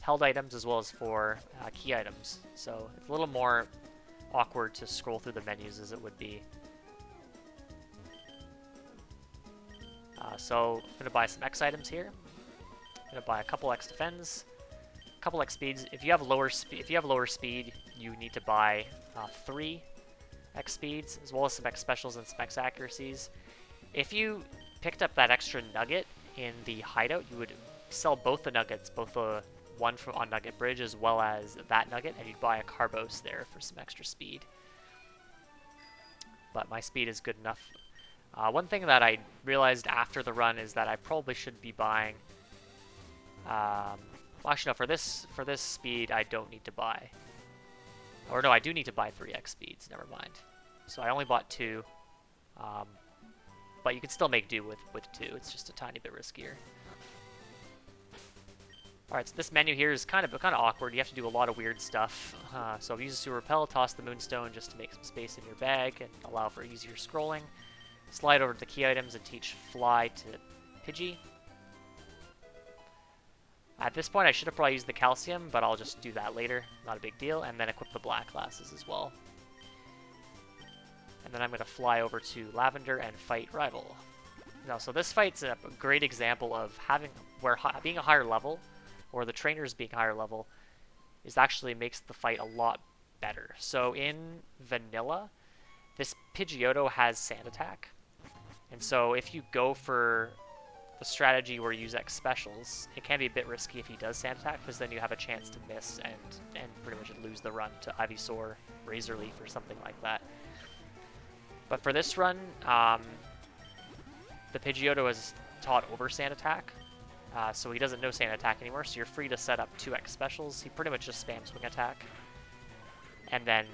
held items, as well as for key items. So it's a little more awkward to scroll through the menus as it would be. So I'm going to buy some X items here. I'm going to buy a couple X defense, a couple X speeds. If you have lower speed, you need to buy 3 X speeds, as well as some X specials and some X accuracies. If you picked up that extra nugget in the hideout, you would sell both the nuggets, both the one from on Nugget Bridge as well as that nugget, and you'd buy a Carbos there for some extra speed. But my speed is good enough. One thing that I realized after the run is that I probably should be buying. Well, actually, no. For this speed, I don't need to buy. Or no, I do need to buy 3x speeds. Never mind. So I only bought 2. But you can still make do with 2. It's just a tiny bit riskier. Alright, so this menu here is kind of awkward. You have to do a lot of weird stuff. So use a Sewer Repel, toss the Moonstone just to make some space in your bag and allow for easier scrolling. Slide over to the key items and teach Fly to Pidgey. At this point, I should have probably used the Calcium, but I'll just do that later. Not a big deal. And then equip the black glasses as well. And then I'm going to fly over to Lavender and fight Rival. Now, so this fight's a great example of being a higher level, or the trainers being higher level, actually makes the fight a lot better. So in Vanilla, this Pidgeotto has Sand Attack. And so if you go for the strategy where you use X specials, it can be a bit risky if he does Sand Attack, because then you have a chance to miss and pretty much lose the run to Ivysaur, Razor Leaf, or something like that. But for this run, the Pidgeotto is taught over Sand Attack, so he doesn't know Sand Attack anymore, so you're free to set up 2 X specials. He pretty much just spams Wing Attack. And then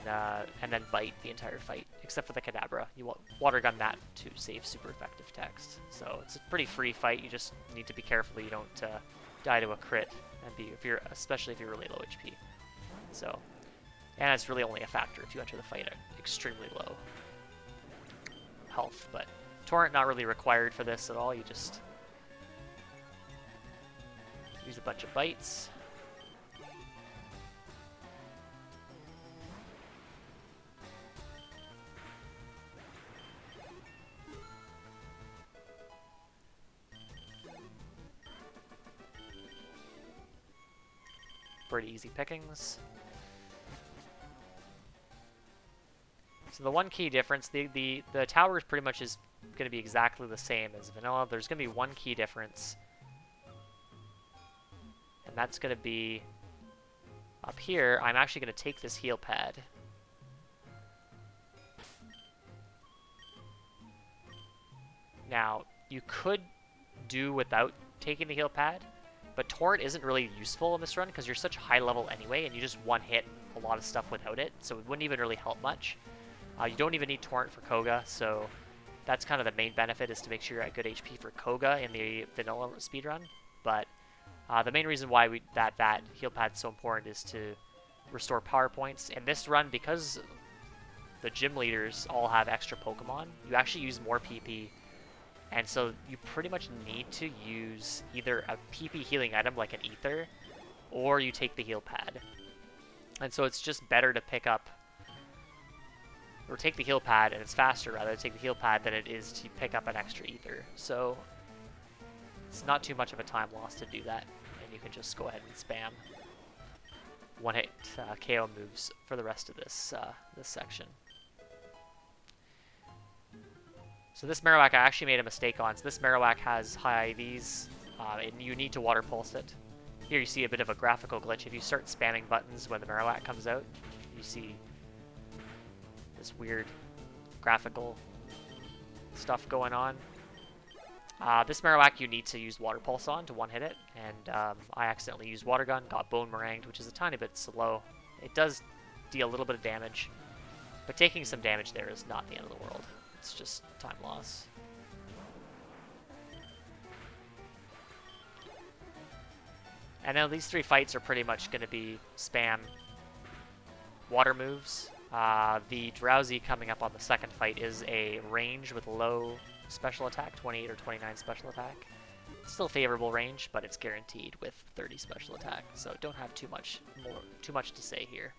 bite the entire fight, except for the Kadabra. You water gun that to save super effective text. So it's a pretty free fight. You just need to be careful you don't die to a crit, and especially if you're really low HP. So, and it's really only a factor if you enter the fight at extremely low health. But Torrent not really required for this at all. You just use a bunch of bites. Pretty easy pickings. So the one key difference, the tower is pretty much is going to be exactly the same as Vanilla. There's going to be one key difference, and that's going to be up here. I'm actually going to take this heal pad. Now, you could do without taking the heal pad, but Torrent isn't really useful in this run because you're such high level anyway, and you just one-hit a lot of stuff without it, so it wouldn't even really help much. You don't even need Torrent for Koga, so that's kind of the main benefit, is to make sure you're at good HP for Koga in the vanilla speedrun. But the main reason why that heal pad's so important is to restore power points. In this run, because the gym leaders all have extra Pokemon, you actually use more PP. And so you pretty much need to use either a PP healing item like an Ether, or you take the heal pad. And so it's just better to pick up, or take the heal pad, and it's faster rather to take the heal pad than it is to pick up an extra Ether. So it's not too much of a time loss to do that, and you can just go ahead and spam one-hit KO moves for the rest of this section. So this Marowak I actually made a mistake on. So this Marowak has high IVs, and you need to water pulse it. Here you see a bit of a graphical glitch. If you start spamming buttons when the Marowak comes out, you see this weird graphical stuff going on. This Marowak you need to use water pulse on to one-hit it, and I accidentally used water gun, got bone meringued, which is a tiny bit slow. It does deal a little bit of damage, but taking some damage there is not the end of the world. It's just time loss. And then these 3 fights are pretty much going to be spam water moves. The Drowsy coming up on the second fight is a range with low special attack, 28 or 29 special attack. Still favorable range, but it's guaranteed with 30 special attack, so don't have too much to say here.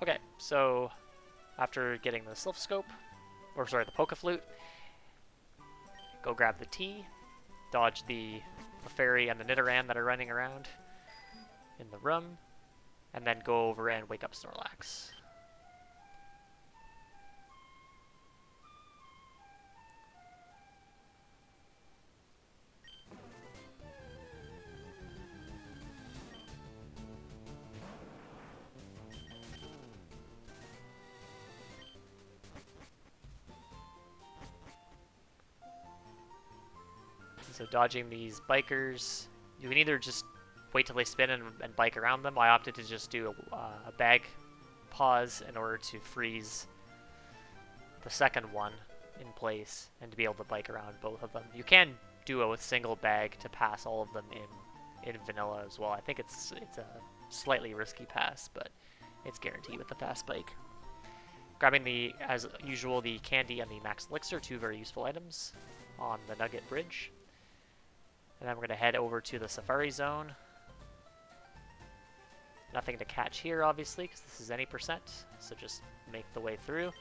Okay, so after getting the Silph or sorry, the Poke-Flute, go grab the T, dodge the Fairy and the Nidoran that are running around in the room, and then go over and wake up Snorlax. So dodging these bikers, you can either just wait till they spin and bike around them. I opted to just do a bag pause in order to freeze the second one in place and to be able to bike around both of them. You can do a single bag to pass all of them in vanilla as well. I think it's a slightly risky pass, but it's guaranteed with the fast bike. Grabbing the, as usual, the candy and the max elixir, 2 very useful items on the Nugget Bridge. And then we're going to head over to the Safari Zone. Nothing to catch here, obviously, because this is any percent, so just make the way through.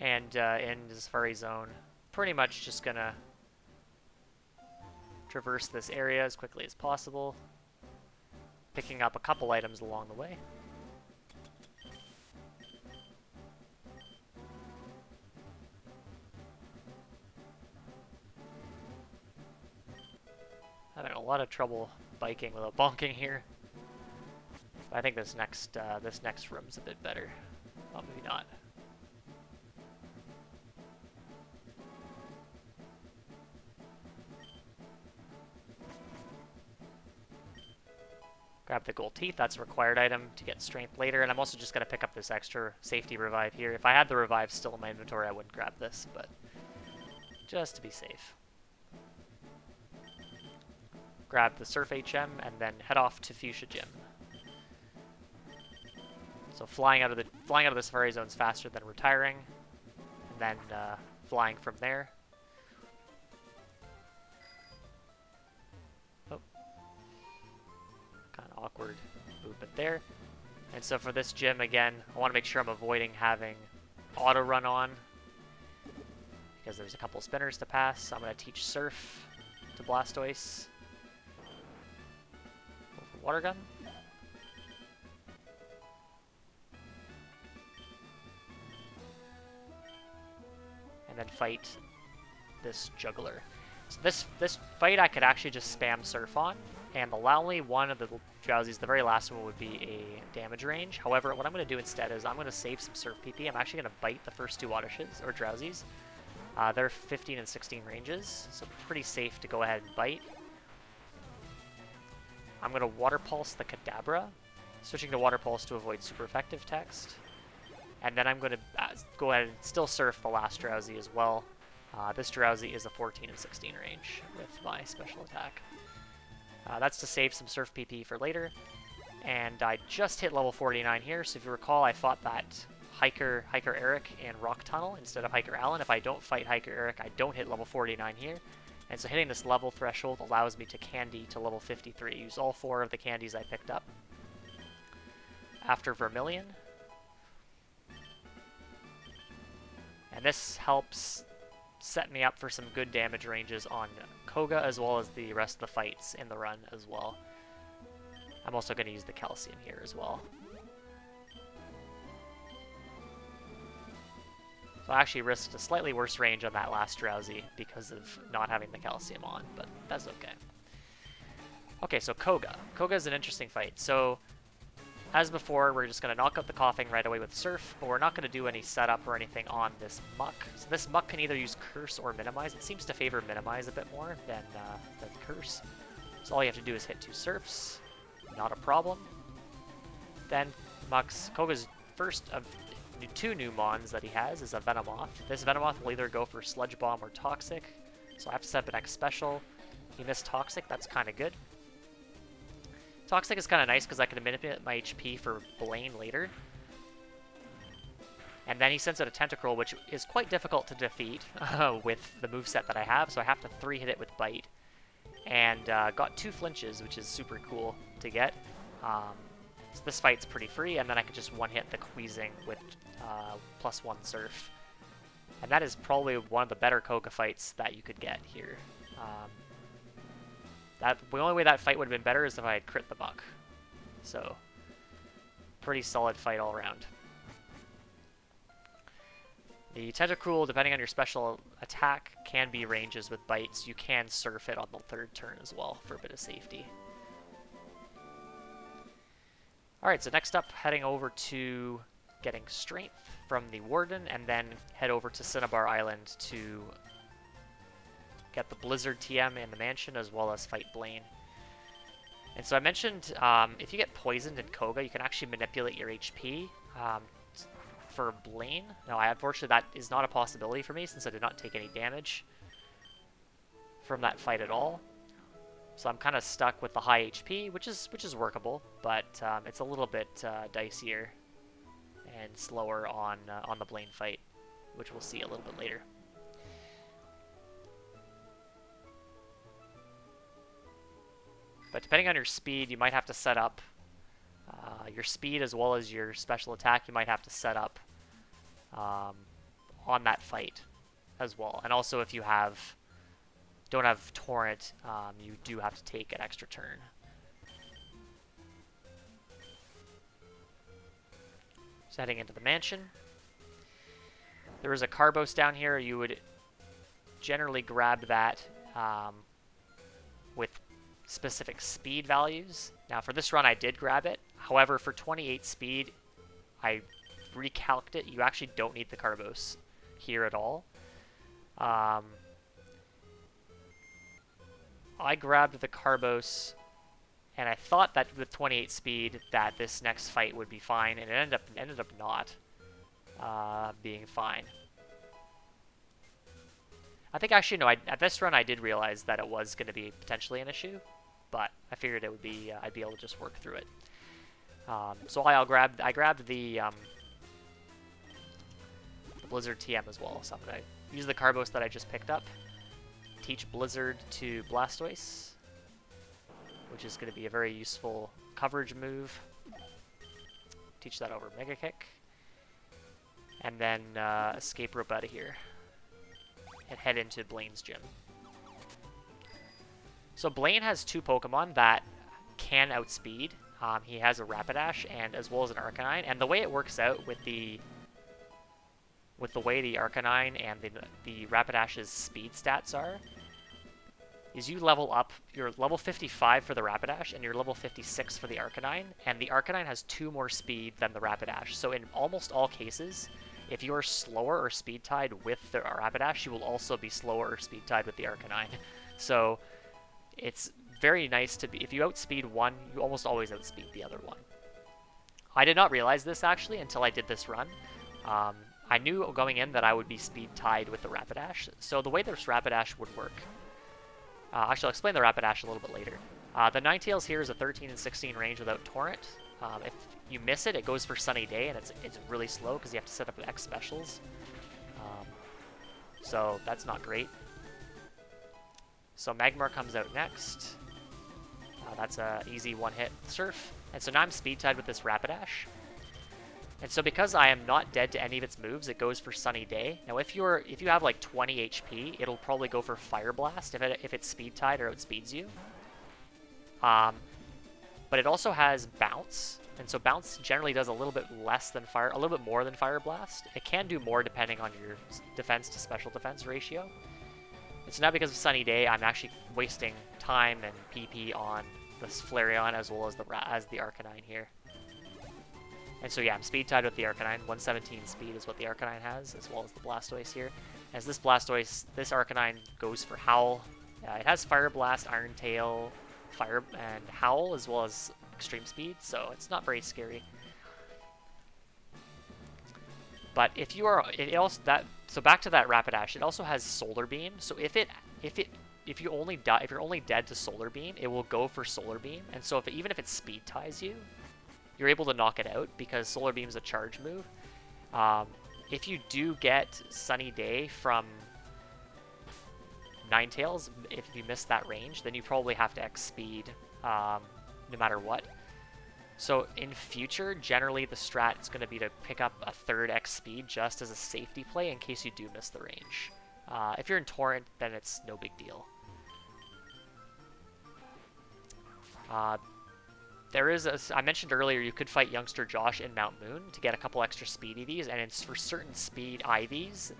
And in the Safari Zone, pretty much just going to traverse this area as quickly as possible, picking up a couple items along the way. Having a lot of trouble biking without bonking here. But I think this next room's a bit better. Well, maybe not. Grab the gold teeth, that's a required item to get strength later, and I'm also just going to pick up this extra safety revive here. If I had the revive still in my inventory, I wouldn't grab this, but just to be safe. Grab the Surf HM, and then head off to Fuchsia Gym. So flying out of the Safari Zone is faster than retiring, and then flying from there. Oh, kind of awkward movement there. And so for this gym again, I want to make sure I'm avoiding having auto run on because there's a couple spinners to pass. So I'm going to teach Surf to Blastoise. Water gun. And then fight this juggler. So this fight I could actually just spam Surf on, and the only one of the Drowsies, the very last one, would be a damage range. However, what I'm going to do instead is I'm going to save some Surf PP. I'm actually going to bite the first 2 Odyshes, or Drowsies. They're 15 and 16 ranges, so pretty safe to go ahead and bite. I'm going to Water Pulse the Kadabra, switching to Water Pulse to avoid super effective text. And then I'm going to go ahead and still surf the last Drowsy as well. This Drowsy is a 14 and 16 range with my special attack. That's to save some surf PP for later. And I just hit level 49 here, so if you recall, I fought that Hiker Eric in Rock Tunnel instead of Hiker Allen. If I don't fight Hiker Eric, I don't hit level 49 here. And so hitting this level threshold allows me to candy to level 53. Use all 4 of the candies I picked up. After Vermilion. And this helps set me up for some good damage ranges on Koga as well as the rest of the fights in the run as well. I'm also going to use the Calcium here as well. So I actually risked a slightly worse range on that last Drowsy because of not having the Calcium on, but that's okay. Okay, so Koga. Koga is an interesting fight. So, as before, we're just going to knock out the Coughing right away with Surf, but we're not going to do any setup or anything on this Muck. So this Muck can either use Curse or Minimize. It seems to favor Minimize a bit more than Curse. So all you have to do is hit 2 Surfs. Not a problem. Then Koga's first of 2 new Mons that he has is a Venomoth. This Venomoth will either go for Sludge Bomb or Toxic, so I have to set up an X special. He missed Toxic, that's kind of good. Toxic is kind of nice because I can manipulate my HP for Blaine later. And then he sends out a Tentacruel, which is quite difficult to defeat with the moveset that I have, so I have to 3-hit it with Bite. And got 2 flinches, which is super cool to get. So this fight's pretty free, and then I can just one-hit the Queasing with +1 Surf. And that is probably one of the better Koga fights that you could get here. The only way that fight would have been better is if I had crit the Muck. So, pretty solid fight all around. The Tentacruel, depending on your special attack, can be ranges with bites. You can surf it on the 3rd turn as well for a bit of safety. Alright, so next up, heading over to getting Strength from the Warden, and then head over to Cinnabar Island to get the Blizzard TM in the mansion, as well as fight Blaine. And so I mentioned, if you get poisoned in Koga, you can actually manipulate your HP for Blaine. Now, unfortunately, that is not a possibility for me, since I did not take any damage from that fight at all. So I'm kind of stuck with the high HP, which is workable, but it's a little bit dicier and slower on the Blaine fight, which we'll see a little bit later. But depending on your speed, you might have to set up your speed as well as your special attack. You might have to set up on that fight as well. And also, if you don't have Torrent, you do have to take an extra turn. So heading into the mansion. There is a Carbos down here. You would generally grab that with specific speed values. Now for this run I did grab it. However, for 28 speed, I recalced it. You actually don't need the Carbos here at all. I grabbed the Carbos, and I thought that with 28 speed that this next fight would be fine, and it ended up not being fine. I think actually no. At this run I did realize that it was going to be potentially an issue, but I figured it would be I'd be able to just work through it. So I grabbed the Blizzard TM as well. So I'm gonna use the Carbos that I just picked up. Teach Blizzard to Blastoise, which is going to be a very useful coverage move. Teach that over Mega Kick, and then escape rope out of here and head into Blaine's gym. So Blaine has 2 Pokemon that can outspeed. He has a Rapidash and as well as an Arcanine, and the way it works out with the way the Arcanine and the Rapidash's speed stats are, is you level up, you're level 55 for the Rapidash, and you're level 56 for the Arcanine, and the Arcanine has 2 more speed than the Rapidash. So in almost all cases, if you're slower or speed tied with the Rapidash, you will also be slower or speed tied with the Arcanine. So it's very nice to be, if you outspeed one, you almost always outspeed the other one. I did not realize this actually until I did this run. I knew going in that I would be speed tied with the Rapidash. So the way this Rapidash would work, actually I'll explain the Rapidash a little bit later. The Ninetales here is a 13 and 16 range without Torrent. If you miss it, it goes for Sunny Day, and it's really slow because you have to set up X specials. So that's not great. So Magmar comes out next. That's a easy one-hit Surf. And so now I'm speed tied with this Rapidash. And so because I am not dead to any of its moves, it goes for Sunny Day. Now if you have like 20 HP, it'll probably go for Fire Blast if it's speed tied or outspeeds you. But it also has Bounce, and so Bounce generally does a little bit more than Fire Blast. It can do more depending on your defense to special defense ratio. And so now because of Sunny Day, I'm actually wasting time and PP on this Flareon as well as the Arcanine here. And so yeah, I'm speed tied with the Arcanine. 117 speed is what the Arcanine has, as well as the Blastoise here. As this Arcanine goes for Howl. It has Fire Blast, Iron Tail, Fire and Howl, as well as extreme speed, so it's not very scary. But if you are, so back to that Rapidash, it also has Solar Beam. So if you're only dead to Solar Beam, it will go for Solar Beam, and so even if it speed ties you, you're able to knock it out because Solar Beam is a charge move. If you do get Sunny Day from Ninetales, if you miss that range, then you probably have to X speed no matter what. So in future, generally the strat is going to be to pick up a third X speed just as a safety play in case you do miss the range. If you're in Torrent, then it's no big deal. I mentioned earlier you could fight youngster Josh in Mount Moon to get a couple extra speed EVs, and it's for certain speed IVs.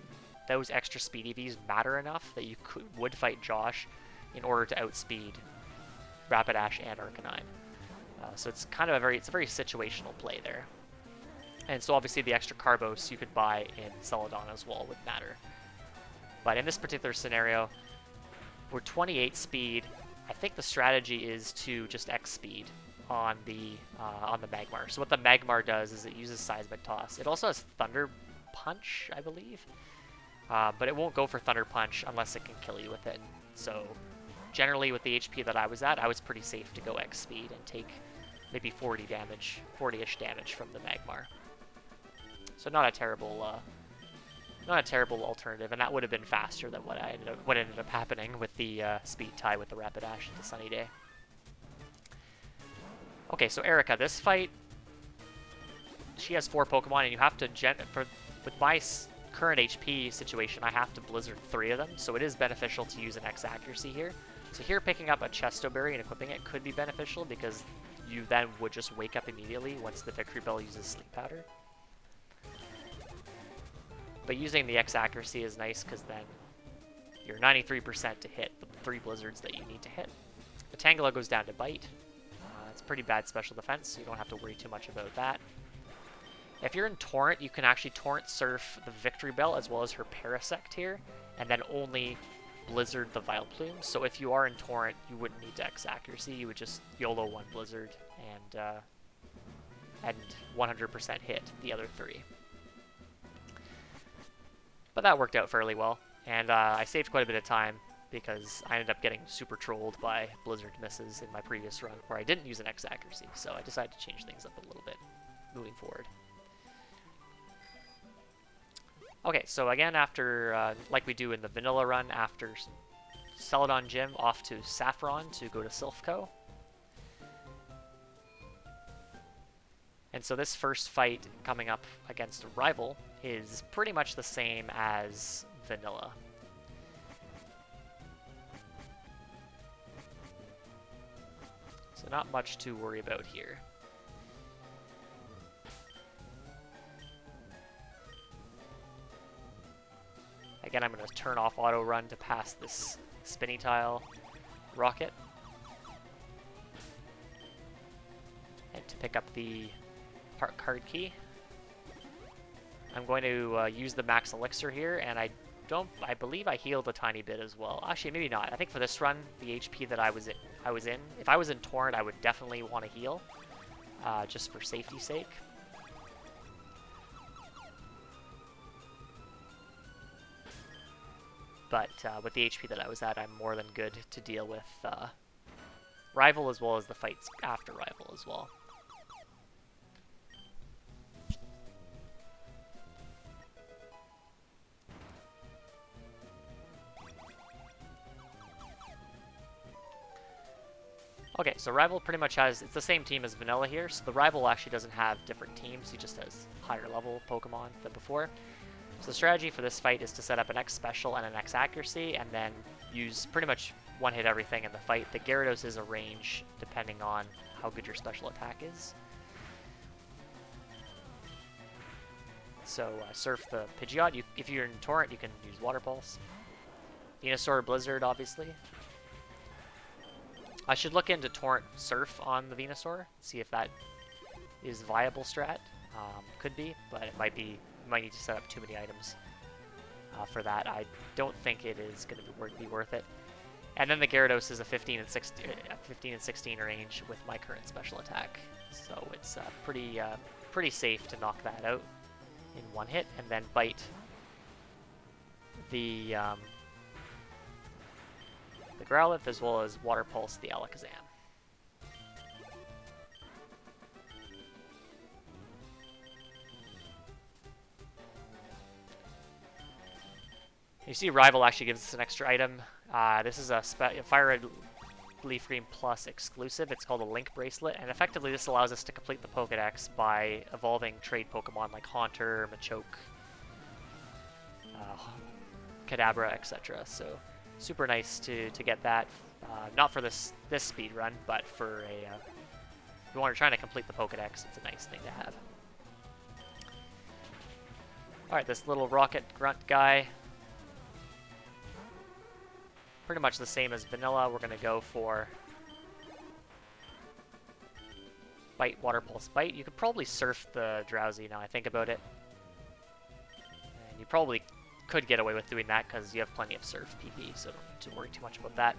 Those extra speed EVs matter enough that you would fight Josh in order to outspeed Rapidash and Arcanine. So it's kind of a very situational play there. And so obviously the extra Carbos you could buy in Celadon as well would matter. But in this particular scenario, we're 28 speed. I think the strategy is to just X speed on the Magmar. So what the Magmar does is it uses Seismic Toss. It also has Thunder Punch, I believe. But it won't go for Thunder Punch unless it can kill you with it. So generally with the HP that I was at, I was pretty safe to go X speed and take maybe 40-ish damage from the Magmar. So not a terrible alternative, and that would have been faster than what ended up happening with the speed tie with the Rapidash into Sunny Day. Okay, so Erica, this fight, she has 4 Pokemon, and you have to with my current HP situation, I have to Blizzard 3 of them, so it is beneficial to use an X accuracy here. So here, picking up a Chesto Berry and equipping it could be beneficial because you then would just wake up immediately once the Victory Bell uses Sleep Powder. But using the X accuracy is nice because then you're 93% to hit the 3 Blizzards that you need to hit. The Tangela goes down to Bite. It's pretty bad special defense, so you don't have to worry too much about that. If you're in Torrent, you can actually Torrent Surf the Victory Bell as well as her Parasect here, and then only Blizzard the Vileplume. So if you are in Torrent, you wouldn't need to X accuracy. You would just YOLO 1 Blizzard and 100% hit the other 3. But that worked out fairly well, and I saved quite a bit of time because I ended up getting super trolled by Blizzard misses in my previous run where I didn't use an X accuracy, so I decided to change things up a little bit moving forward. Okay, so again, after, like we do in the vanilla run, after Celadon Gym, off to Saffron to go to Silphco. And so this first fight coming up against a rival is pretty much the same as vanilla. So not much to worry about here. Again, I'm going to turn off auto run to pass this spinny tile rocket. And to pick up the card key. I'm going to use the max elixir here, and I believe I healed a tiny bit as well. Actually, maybe not. I think for this run, the HP that I was in, if I was in Torrent, I would definitely want to heal, just for safety's sake. But with the HP that I was at, I'm more than good to deal with Rival as well as the fights after Rival as well. Okay, so Rival pretty much has, it's the same team as Vanilla here, so the Rival actually doesn't have different teams, he just has higher level Pokemon than before. So the strategy for this fight is to set up an X Special and an X Accuracy, and then use pretty much one-hit everything in the fight. The Gyarados is a range, depending on how good your special attack is. So Surf the Pidgeot. If you're in Torrent, you can use Water Pulse. Venusaur, Blizzard, obviously. I should look into Torrent Surf on the Venusaur, see if that is viable strat. Could be, but it might be, you might need to set up too many items for that. I don't think it is going to be worth it. And then the Gyarados is a 15 and 16 range with my current special attack, so it's pretty safe to knock that out in one hit, and then bite the Growlithe, as well as Water Pulse the Alakazam. You see Rival actually gives us an extra item. This is a Fire Red Leaf Green Plus exclusive. It's called a Link Bracelet, and effectively this allows us to complete the Pokedex by evolving trade Pokemon like Haunter, Machoke, Kadabra, etc. So super nice to get that. Not for this speed run, but for a if you want to try to complete the Pokedex, it's a nice thing to have. Alright, this little rocket grunt guy, pretty much the same as Vanilla. We're going to go for Bite, Water Pulse, Bite. You could probably Surf the Drowsy now I think about it. And you probably could get away with doing that because you have plenty of Surf PP, so don't need to worry too much about that.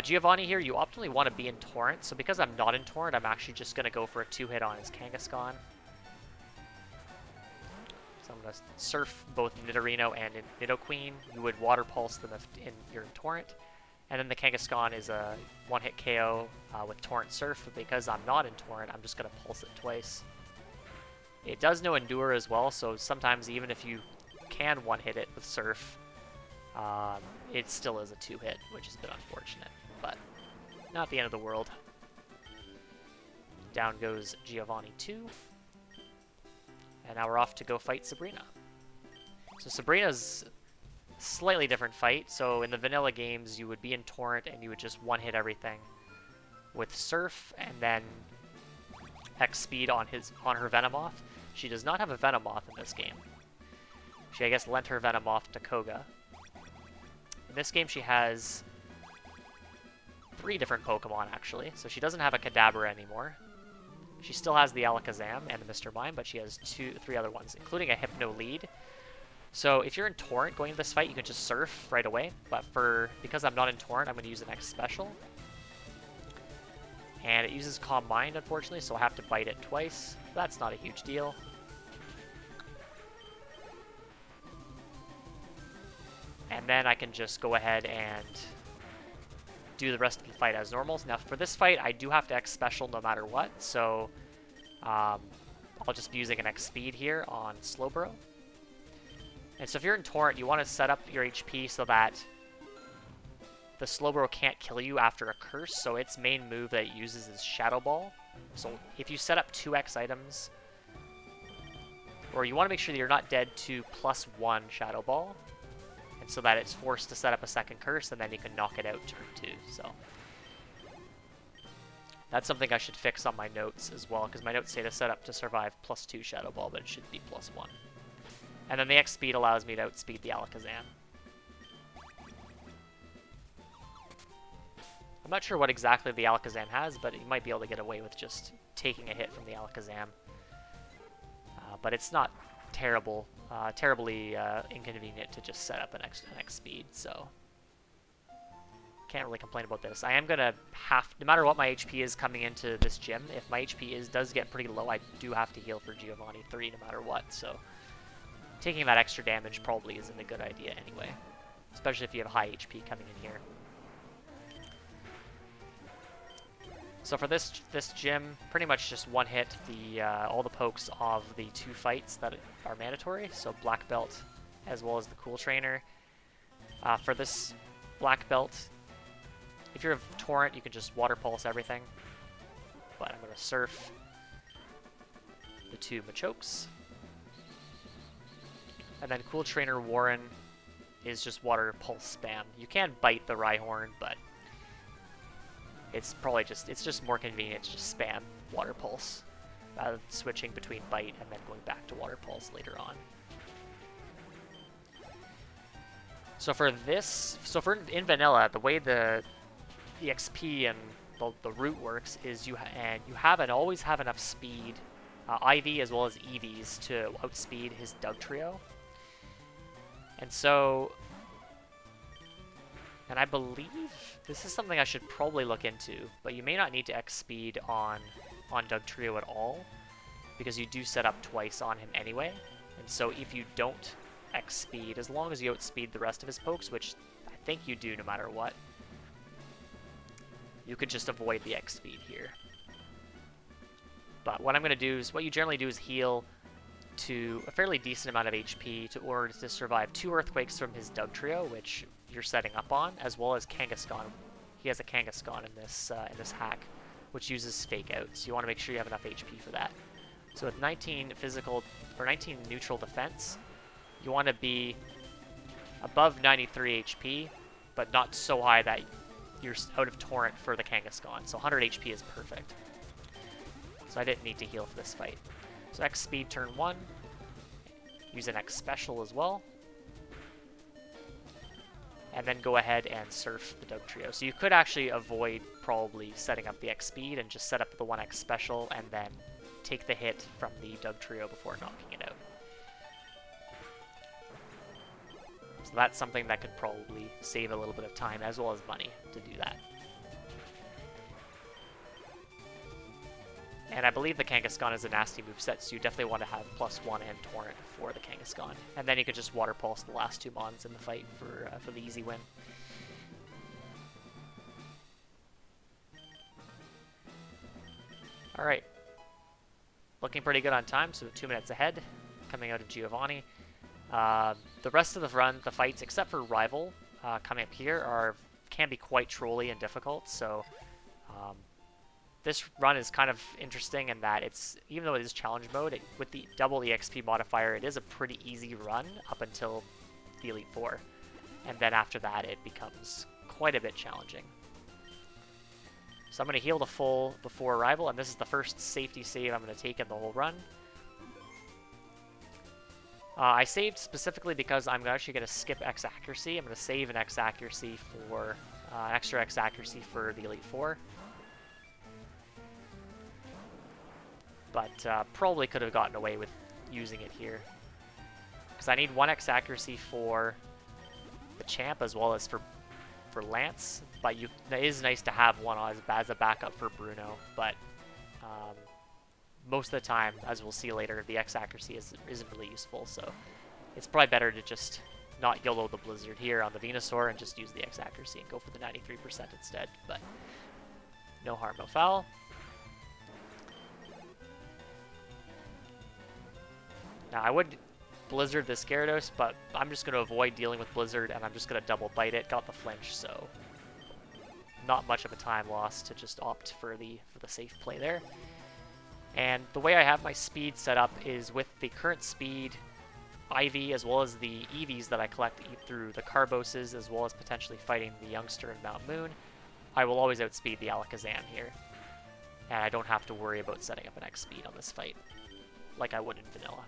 Giovanni here, you optimally want to be in Torrent, so because I'm not in Torrent, I'm actually just going to go for a 2-hit on his Kangaskhan. So I'm going to Surf both Nidorino and Nidoqueen. You would Water Pulse them if you're in Torrent. And then the Kangaskhan is a 1-hit KO with Torrent Surf, but because I'm not in Torrent, I'm just going to Pulse it twice. It does know Endure as well, so sometimes even if you can 1-hit it with Surf, it still is a 2-hit, which is a bit unfortunate, but not the end of the world. Down goes Giovanni 2. And now we're off to go fight Sabrina. So Sabrina's a slightly different fight. So in the vanilla games, you would be in Torrent and you would just 1-hit everything with Surf and then X Speed on her Venomoth. She does not have a Venomoth in this game. She, I guess, lent her Venomoth to Koga. In this game, she has 3 different Pokemon, actually. So she doesn't have a Kadabra anymore. She still has the Alakazam and the Mr. Mime, but she has 3 other ones, including a Hypno Lead. So if you're in Torrent going into this fight, you can just Surf right away. But because I'm not in Torrent, I'm going to use an X Special. And it uses Calm Mind, unfortunately, so I'll have to bite it twice. That's not a huge deal. And then I can just go ahead and do the rest of the fight as normal. Now for this fight, I do have to X Special no matter what, so I'll just be using an X Speed here on Slowbro. And so if you're in Torrent, you want to set up your HP so that the Slowbro can't kill you after a curse, so its main move that it uses is Shadow Ball. So if you set up 2X items, or you want to make sure that you're not dead to +1 Shadow Ball, and so that it's forced to set up a second curse, and then you can knock it out turn 2. So that's something I should fix on my notes as well, because my notes say to set up to survive +2 Shadow Ball, but it should be +1. And then the X Speed allows me to outspeed the Alakazam. I'm not sure what exactly the Alakazam has, but you might be able to get away with just taking a hit from the Alakazam. But it's not terribly inconvenient to just set up an X speed, so can't really complain about this. I am gonna have, no matter what my HP is coming into this gym, if my HP does get pretty low, I do have to heal for Giovanni 3 no matter what, so taking that extra damage probably isn't a good idea anyway, especially if you have high HP coming in here. So for this gym, pretty much just one hit all the pokes of the 2 fights that are mandatory, so Black Belt as well as the Cool Trainer. For this Black Belt, if you're a Torrent, you can just Water Pulse everything, but I'm going to Surf the 2 Machokes. And then Cool Trainer Warren is just Water Pulse spam. You can bite the Rhyhorn, but it's probably it's just more convenient to just spam Water Pulse rather than switching between Bite and then going back to Water Pulse later on. So for in vanilla, the way the XP and the route works is you always have enough speed, IV as well as EVs, to outspeed his Dugtrio. And so, and I believe this is something I should probably look into, but you may not need to X speed on Dugtrio at all, because you do set up twice on him anyway. And so if you don't X speed, as long as you outspeed the rest of his pokes, which I think you do no matter what, you could just avoid the X speed here. But what I'm going to do is, what you generally do is heal to a fairly decent amount of HP in order to survive 2 Earthquakes from his Dugtrio, which you're setting up on, as well as Kangaskhan. He has a Kangaskhan in this hack, which uses Fake Out, so you want to make sure you have enough HP for that. So with 19 physical, or 19 neutral defense, you want to be above 93 HP, but not so high that you're out of Torrent for the Kangaskhan. So 100 HP is perfect. So I didn't need to heal for this fight. So X speed turn 1, use an X special as well, and then go ahead and Surf the Dugtrio. So you could actually avoid probably setting up the X speed and just set up the 1X special and then take the hit from the Dugtrio before knocking it out. So that's something that could probably save a little bit of time as well as money to do that. And I believe the Kangaskhan is a nasty moveset, so you definitely want to have +1 and Torrent for the Kangaskhan. And then you could just Water Pulse the last 2 mons in the fight for the easy win. Alright. Looking pretty good on time, so 2 minutes ahead, coming out of Giovanni. The rest of the run, the fights, except for Rival, coming up here, can be quite trolly and difficult, so this run is kind of interesting in that even though it is challenge mode, with the double EXP modifier, it is a pretty easy run up until the Elite Four. And then after that, it becomes quite a bit challenging. So I'm going to heal to full before arrival, and this is the first safety save I'm going to take in the whole run. I saved specifically because I'm actually going to skip X accuracy. I'm going to save an X accuracy for an extra X accuracy for the Elite Four. But probably could have gotten away with using it here, because I need 1X accuracy for the Champ as well as for Lance. But it is nice to have one as a backup for Bruno. But most of the time, as we'll see later, the X accuracy isn't really useful. So it's probably better to just not YOLO the Blizzard here on the Venusaur and just use the X accuracy and go for the 93% instead. But no harm, no foul. Now, I would Blizzard this Gyarados, but I'm just going to avoid dealing with Blizzard, and I'm just going to double bite it. Got the flinch, so not much of a time loss to just opt for the safe play there. And the way I have my speed set up is with the current speed, IV, as well as the EVs that I collect through the Carboses, as well as potentially fighting the Youngster in Mount Moon, I will always outspeed the Alakazam here. And I don't have to worry about setting up an X speed on this fight, like I would in Vanilla.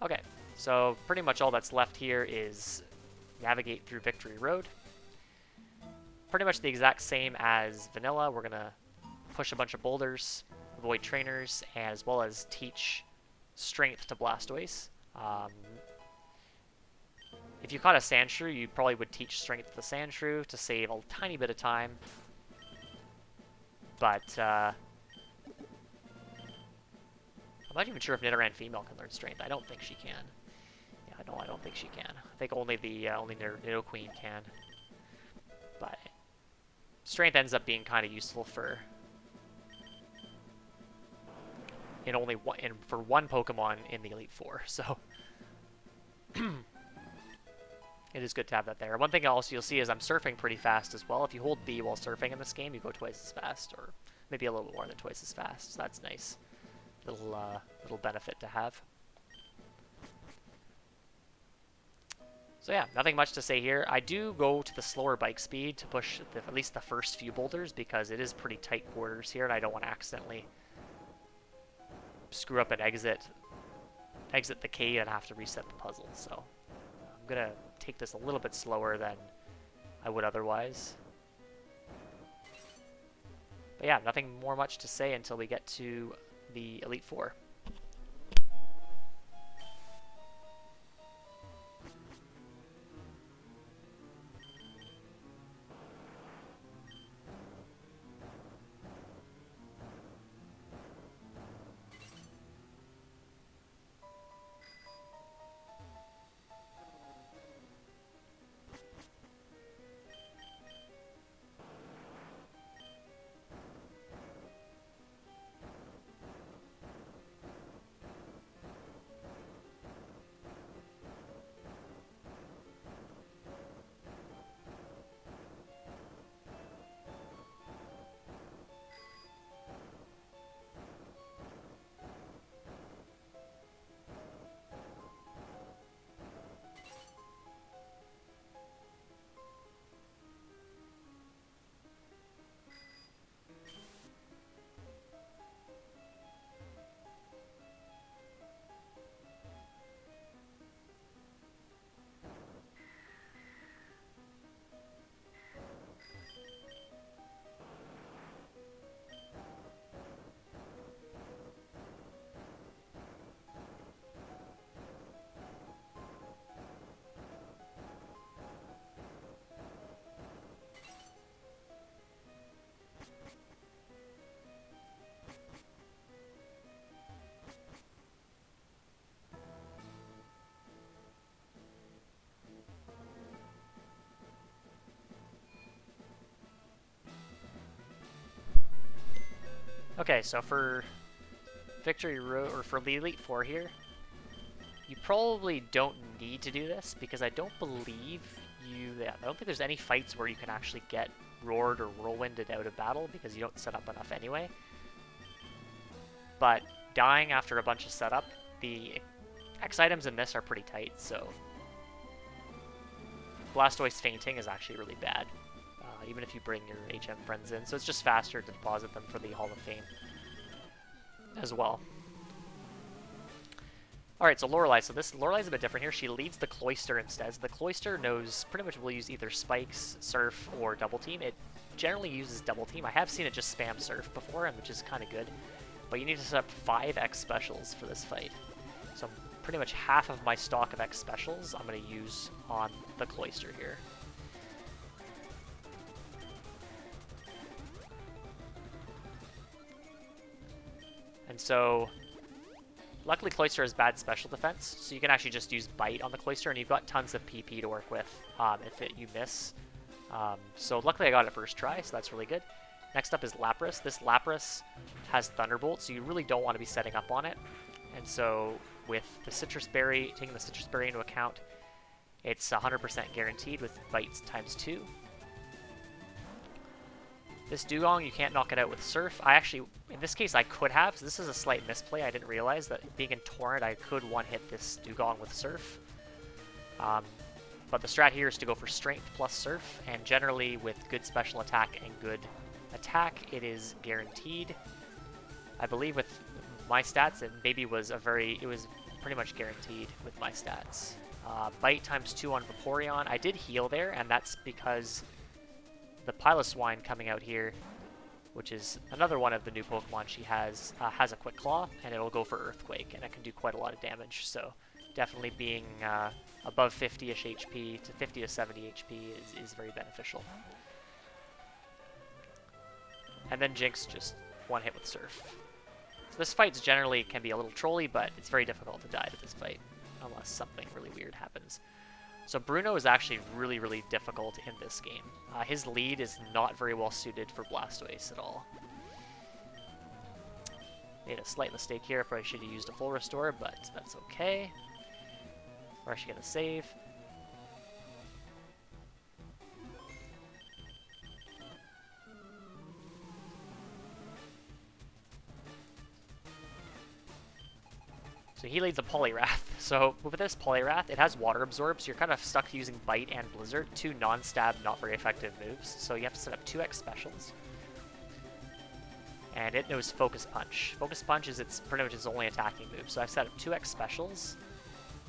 Okay, so pretty much all that's left here is navigate through Victory Road. Pretty much the exact same as Vanilla. We're going to push a bunch of boulders avoid trainers, as well as teach strength to Blastoise. If you caught a Sandshrew, you probably would teach strength to the Sandshrew to save a tiny bit of time. But I'm not even sure if Nidoran female can learn strength. I don't think she can. Yeah, no, I don't think she can. I think only the Nidoqueen can. But strength ends up being kind of useful for for one Pokemon in the Elite Four. So it is good to have that there. One thing else you'll see is I'm surfing pretty fast as well. If you hold B while surfing in this game, you go twice as fast, or maybe a little bit more than twice as fast. So that's nice. Little benefit to have. So yeah, nothing much to say here. I do go to the slower bike speed to push at least the first few boulders because it is pretty tight quarters here, and I don't want to accidentally screw up and exit the cave and have to reset the puzzle. So I'm gonna take this a little bit slower than I would otherwise. But yeah, nothing more much to say until we get to the Elite Four. Okay, so for Victory Road, or for the Elite Four here, you probably don't need to do this because I don't believe I don't think there's any fights where you can actually get roared or whirlwinded out of battle because you don't set up enough anyway. But dying after a bunch of setup, the X items in this are pretty tight, so Blastoise fainting is actually really bad. Even if you bring your HM friends in. So it's just faster to deposit them for the Hall of Fame as well. Alright, so Lorelei. So Lorelei's a bit different here. She leads the Cloyster instead. So the Cloyster knows pretty much will use either Spikes, Surf, or Double Team. It generally uses Double Team. I have seen it just spam Surf before, which is kind of good. But you need to set up 5 X Specials for this fight. So pretty much half of my stock of X Specials I'm going to use on the Cloyster here. And so, luckily Cloyster has bad special defense, so you can actually just use Bite on the Cloyster, and you've got tons of PP to work with if you miss. So luckily I got it first try, so that's really good. Next up is Lapras. This Lapras has Thunderbolt, so you really don't want to be setting up on it. And so with the Citrus Berry, taking the Citrus Berry into account, it's 100% guaranteed with Bites ×2. This Dugong, you can't knock it out with Surf. In this case, I could have. So this is a slight misplay. I didn't realize that being in Torrent, I could one-hit this Dugong with Surf. But the strat here is to go for Strength plus Surf, and generally with good special attack and good attack, it is guaranteed. I believe with my stats, it was pretty much guaranteed with my stats. Bite ×2 on Vaporeon. I did heal there, and that's because the Piloswine coming out here which is another one of the new Pokemon she has a Quick Claw, and it'll go for Earthquake, and it can do quite a lot of damage. So definitely being above 50-ish HP to 50 to 70 HP is very beneficial. And then Jinx just one hit with Surf. So this fight generally can be a little trolly, but it's very difficult to die to this fight, unless something really weird happens. So Bruno is actually really, really difficult in this game. His lead is not very well suited for Blastoise at all. Made a slight mistake here, probably should have used a full restore, but that's okay. We're actually going to save. So he leads a Poliwrath. So with this Poliwrath, it has Water Absorb, so you're kind of stuck using Bite and Blizzard, two non-stab, not very effective moves. So you have to set up 2x specials. And it knows Focus Punch. Focus Punch is pretty much its only attacking move. So I've set up 2x specials,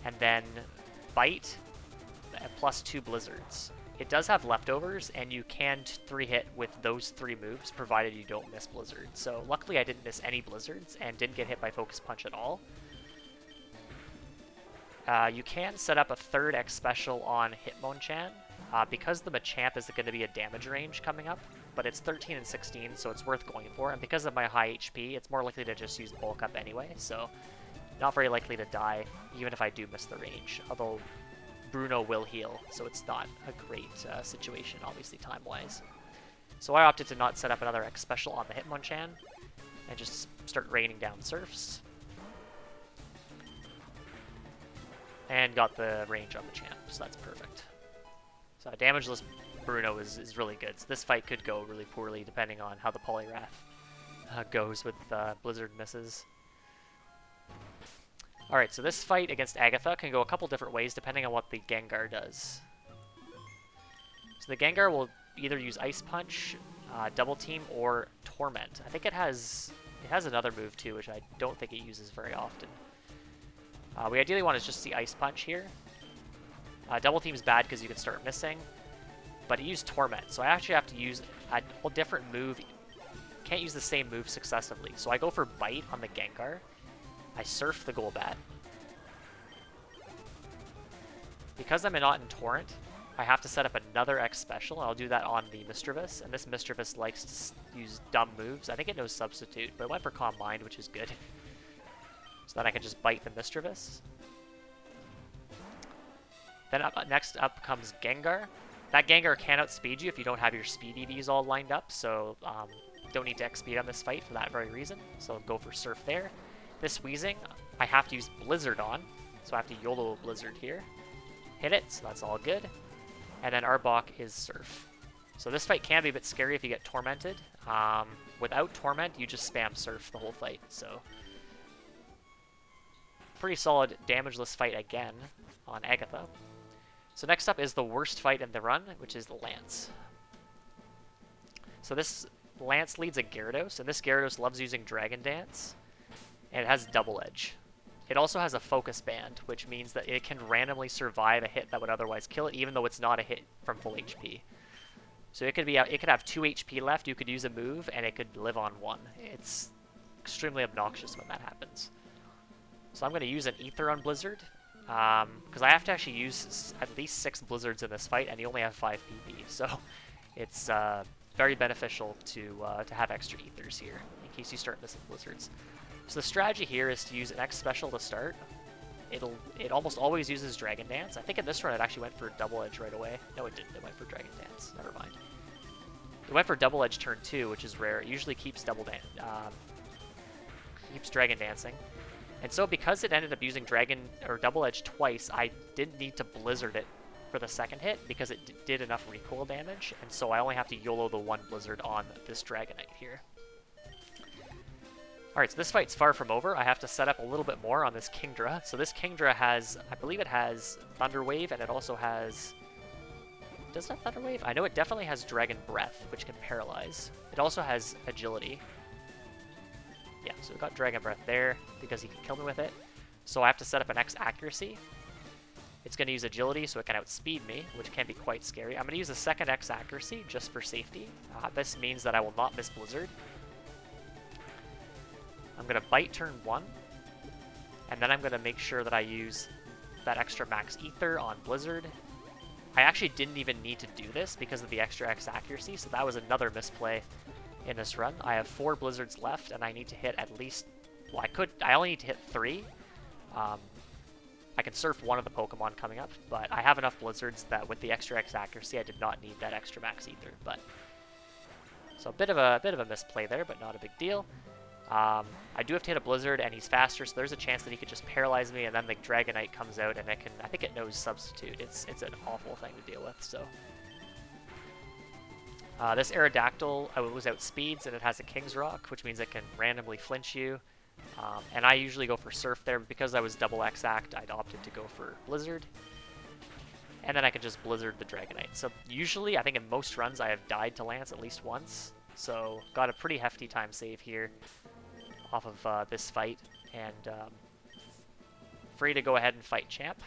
and then Bite, plus 2 Blizzards. It does have leftovers, and you can 3-hit with those 3 moves, provided you don't miss Blizzard. So luckily I didn't miss any Blizzards, and didn't get hit by Focus Punch at all. You can set up a 3rd X special on Hitmonchan, because the Machamp is going to be a damage range coming up, but it's 13 and 16, so it's worth going for, and because of my high HP, it's more likely to just use Bulk Up anyway, so not very likely to die, even if I do miss the range, although Bruno will heal, so it's not a great situation, obviously, time-wise. So I opted to not set up another X special on the Hitmonchan, and just start raining down Surfs. And got the range on the champ, so that's perfect. So a damageless Bruno is really good. So this fight could go really poorly depending on how the Poliwrath goes with Blizzard misses. Alright, so this fight against Agatha can go a couple different ways depending on what the Gengar does. So the Gengar will either use Ice Punch, Double Team, or Torment. I think it has another move too, which I don't think it uses very often. We ideally want to just see Ice Punch here. Double Team's bad because you can start missing, but it used Torment, so I actually have to use a whole different move. Can't use the same move successively, so I go for Bite on the Gengar. I Surf the Golbat. Because I'm not in Torrent, I have to set up another X special, and I'll do that on the Mischievous, and this Mischievous likes to use dumb moves. I think it knows Substitute, but it went for Calm Mind, which is good. So then I can just Bite the Mischievous. Then next up comes Gengar. That Gengar can outspeed you if you don't have your speed EVs all lined up, so don't need to X-speed on this fight for that very reason. So go for Surf there. This Weezing, I have to use Blizzard on, so I have to YOLO Blizzard here. Hit it, so that's all good. And then Arbok is Surf. So this fight can be a bit scary if you get Tormented. Without Torment, you just spam Surf the whole fight, so pretty solid damageless fight again on Agatha. So next up is the worst fight in the run, which is the Lance. So this Lance leads a Gyarados, and this Gyarados loves using Dragon Dance, and it has Double Edge. It also has a Focus Band, which means that it can randomly survive a hit that would otherwise kill it, even though it's not a hit from full HP. So it could have 2 HP left, you could use a move, and it could live on 1. It's extremely obnoxious when that happens. So I'm going to use an Ether on Blizzard, because I have to actually use at least 6 Blizzards in this fight, and you only have 5 PP, so it's very beneficial to have extra Ethers here, in case you start missing Blizzards. So the strategy here is to use an X special to start. It almost always uses Dragon Dance. I think in this run it actually went for Double Edge right away. No, it didn't. It went for Dragon Dance. Never mind. It went for Double Edge turn 2, which is rare. It usually keeps Dragon Dancing. And so because it ended up using Double Edge twice, I didn't need to Blizzard it for the second hit because it did enough recoil damage, and so I only have to YOLO the 1 Blizzard on this Dragonite here. Alright, so this fight's far from over. I have to set up a little bit more on this Kingdra. So this Kingdra has, I believe it has Thunder Wave, and it also has... Does it have Thunder Wave? I know it definitely has Dragon Breath, which can paralyze. It also has Agility. Yeah, so we got Dragon Breath there, because he can kill me with it. So I have to set up an X Accuracy. It's going to use agility, so it can outspeed me, which can be quite scary. I'm going to use a second X accuracy just for safety. This means that I will not miss Blizzard. I'm going to bite turn 1, and then I'm going to make sure that I use that extra max ether on Blizzard. I actually didn't even need to do this because of the extra X accuracy, so that was another misplay in this run. I have 4 Blizzards left, and I need to hit at least... Well, I only need to hit 3. I can surf one of the Pokemon coming up, but I have enough Blizzards that with the extra X accuracy, I did not need that extra max ether. But so a bit of a misplay there, but not a big deal. I do have to hit a Blizzard, and he's faster, so there's a chance that he could just paralyze me, and then the Dragonite comes out, and I think it knows Substitute. It's an awful thing to deal with. So this Aerodactyl was outspeeds, and it has a King's Rock, which means it can randomly flinch you. And I usually go for Surf there, but because I was double X-Act, I'd opted to go for Blizzard. And then I can just Blizzard the Dragonite. So usually, I think in most runs, I have died to Lance at least once. So got a pretty hefty time save here off of this fight. And free to go ahead and fight Champ.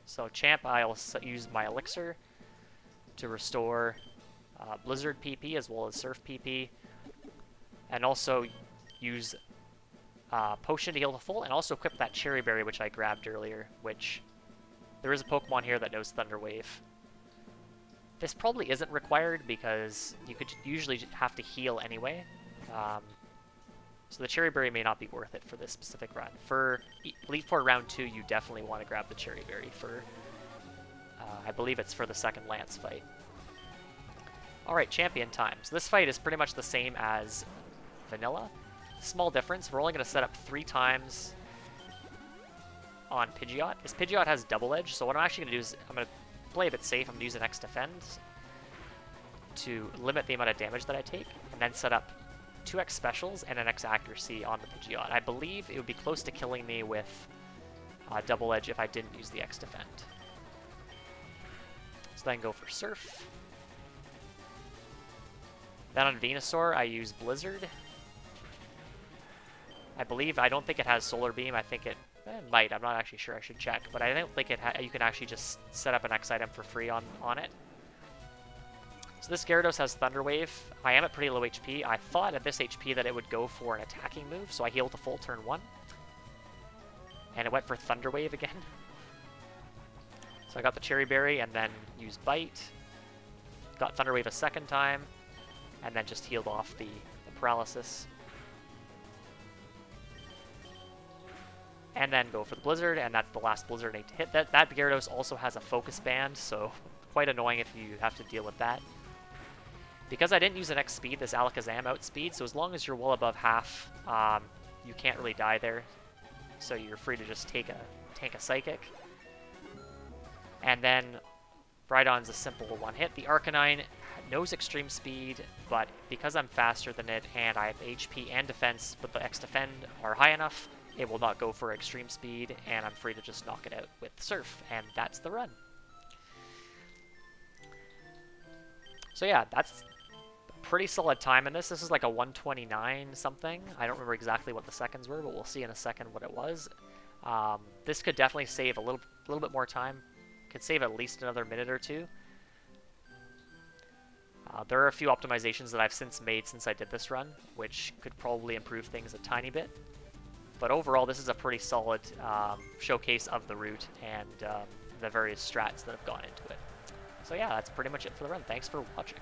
So Champ, I'll use my Elixir to restore Blizzard PP as well as Surf PP. And also use... Potion to heal to full, and also equip that Cherry Berry, which I grabbed earlier, which there is a Pokemon here that knows Thunder Wave. This probably isn't required because you could usually have to heal anyway. So the Cherry Berry may not be worth it for this specific run. For Elite Four Round 2, you definitely want to grab the Cherry Berry for, I believe it's for the second Lance fight. Alright, Champion time. So this fight is pretty much the same as Vanilla. Small difference, we're only going to set up 3 times on Pidgeot. This Pidgeot has Double Edge, so what I'm actually going to do is I'm going to play a bit safe. I'm going to use an X Defend to limit the amount of damage that I take, and then set up 2 X Specials and an X Accuracy on the Pidgeot. I believe it would be close to killing me with Double Edge if I didn't use the X Defend. So then go for Surf. Then on Venusaur, I use Blizzard. I don't think it has Solar Beam. I think it might. I'm not actually sure. I should check. But I don't think you can actually just set up an X item for free on it. So this Gyarados has Thunder Wave. I am at pretty low HP. I thought at this HP that it would go for an attacking move, so I healed to full turn 1. And it went for Thunder Wave again. So I got the Cherry Berry and then used Bite. Got Thunder Wave a second time. And then just healed off the Paralysis. And then go for the Blizzard, and that's the last Blizzard I need to hit. That Gyarados also has a Focus Band, so quite annoying if you have to deal with that. Because I didn't use an X Speed, this Alakazam outspeed, so as long as you're well above half, you can't really die there. So you're free to just tank a Psychic. And then Rhydon's a simple one-hit. The Arcanine knows Extreme Speed, but because I'm faster than it, and I have HP and Defense, but the X Defend are high enough, it will not go for Extreme Speed, and I'm free to just knock it out with Surf, and that's the run. So yeah, that's a pretty solid time in this. This is like a 129 something. I don't remember exactly what the seconds were, but we'll see in a second what it was. This could definitely save a little bit more time. Could save at least another minute or 2. There are a few optimizations that I've since made since I did this run, which could probably improve things a tiny bit. But overall, this is a pretty solid showcase of the route and the various strats that have gone into it. So yeah, that's pretty much it for the run. Thanks for watching.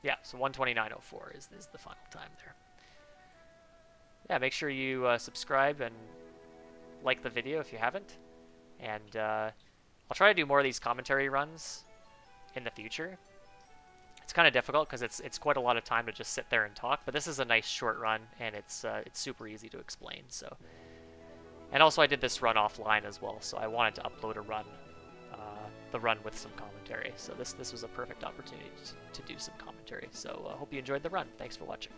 Yeah, so 129.04 is the final time there. Yeah, make sure you subscribe and like the video if you haven't. And I'll try to do more of these commentary runs in the future. It's kind of difficult because it's quite a lot of time to just sit there and talk, but this is a nice short run and it's super easy to explain. So, and also I did this run offline as well, so I wanted to upload a run, the run with some commentary. So this was a perfect opportunity to do some commentary. So I hope you enjoyed the run. Thanks for watching.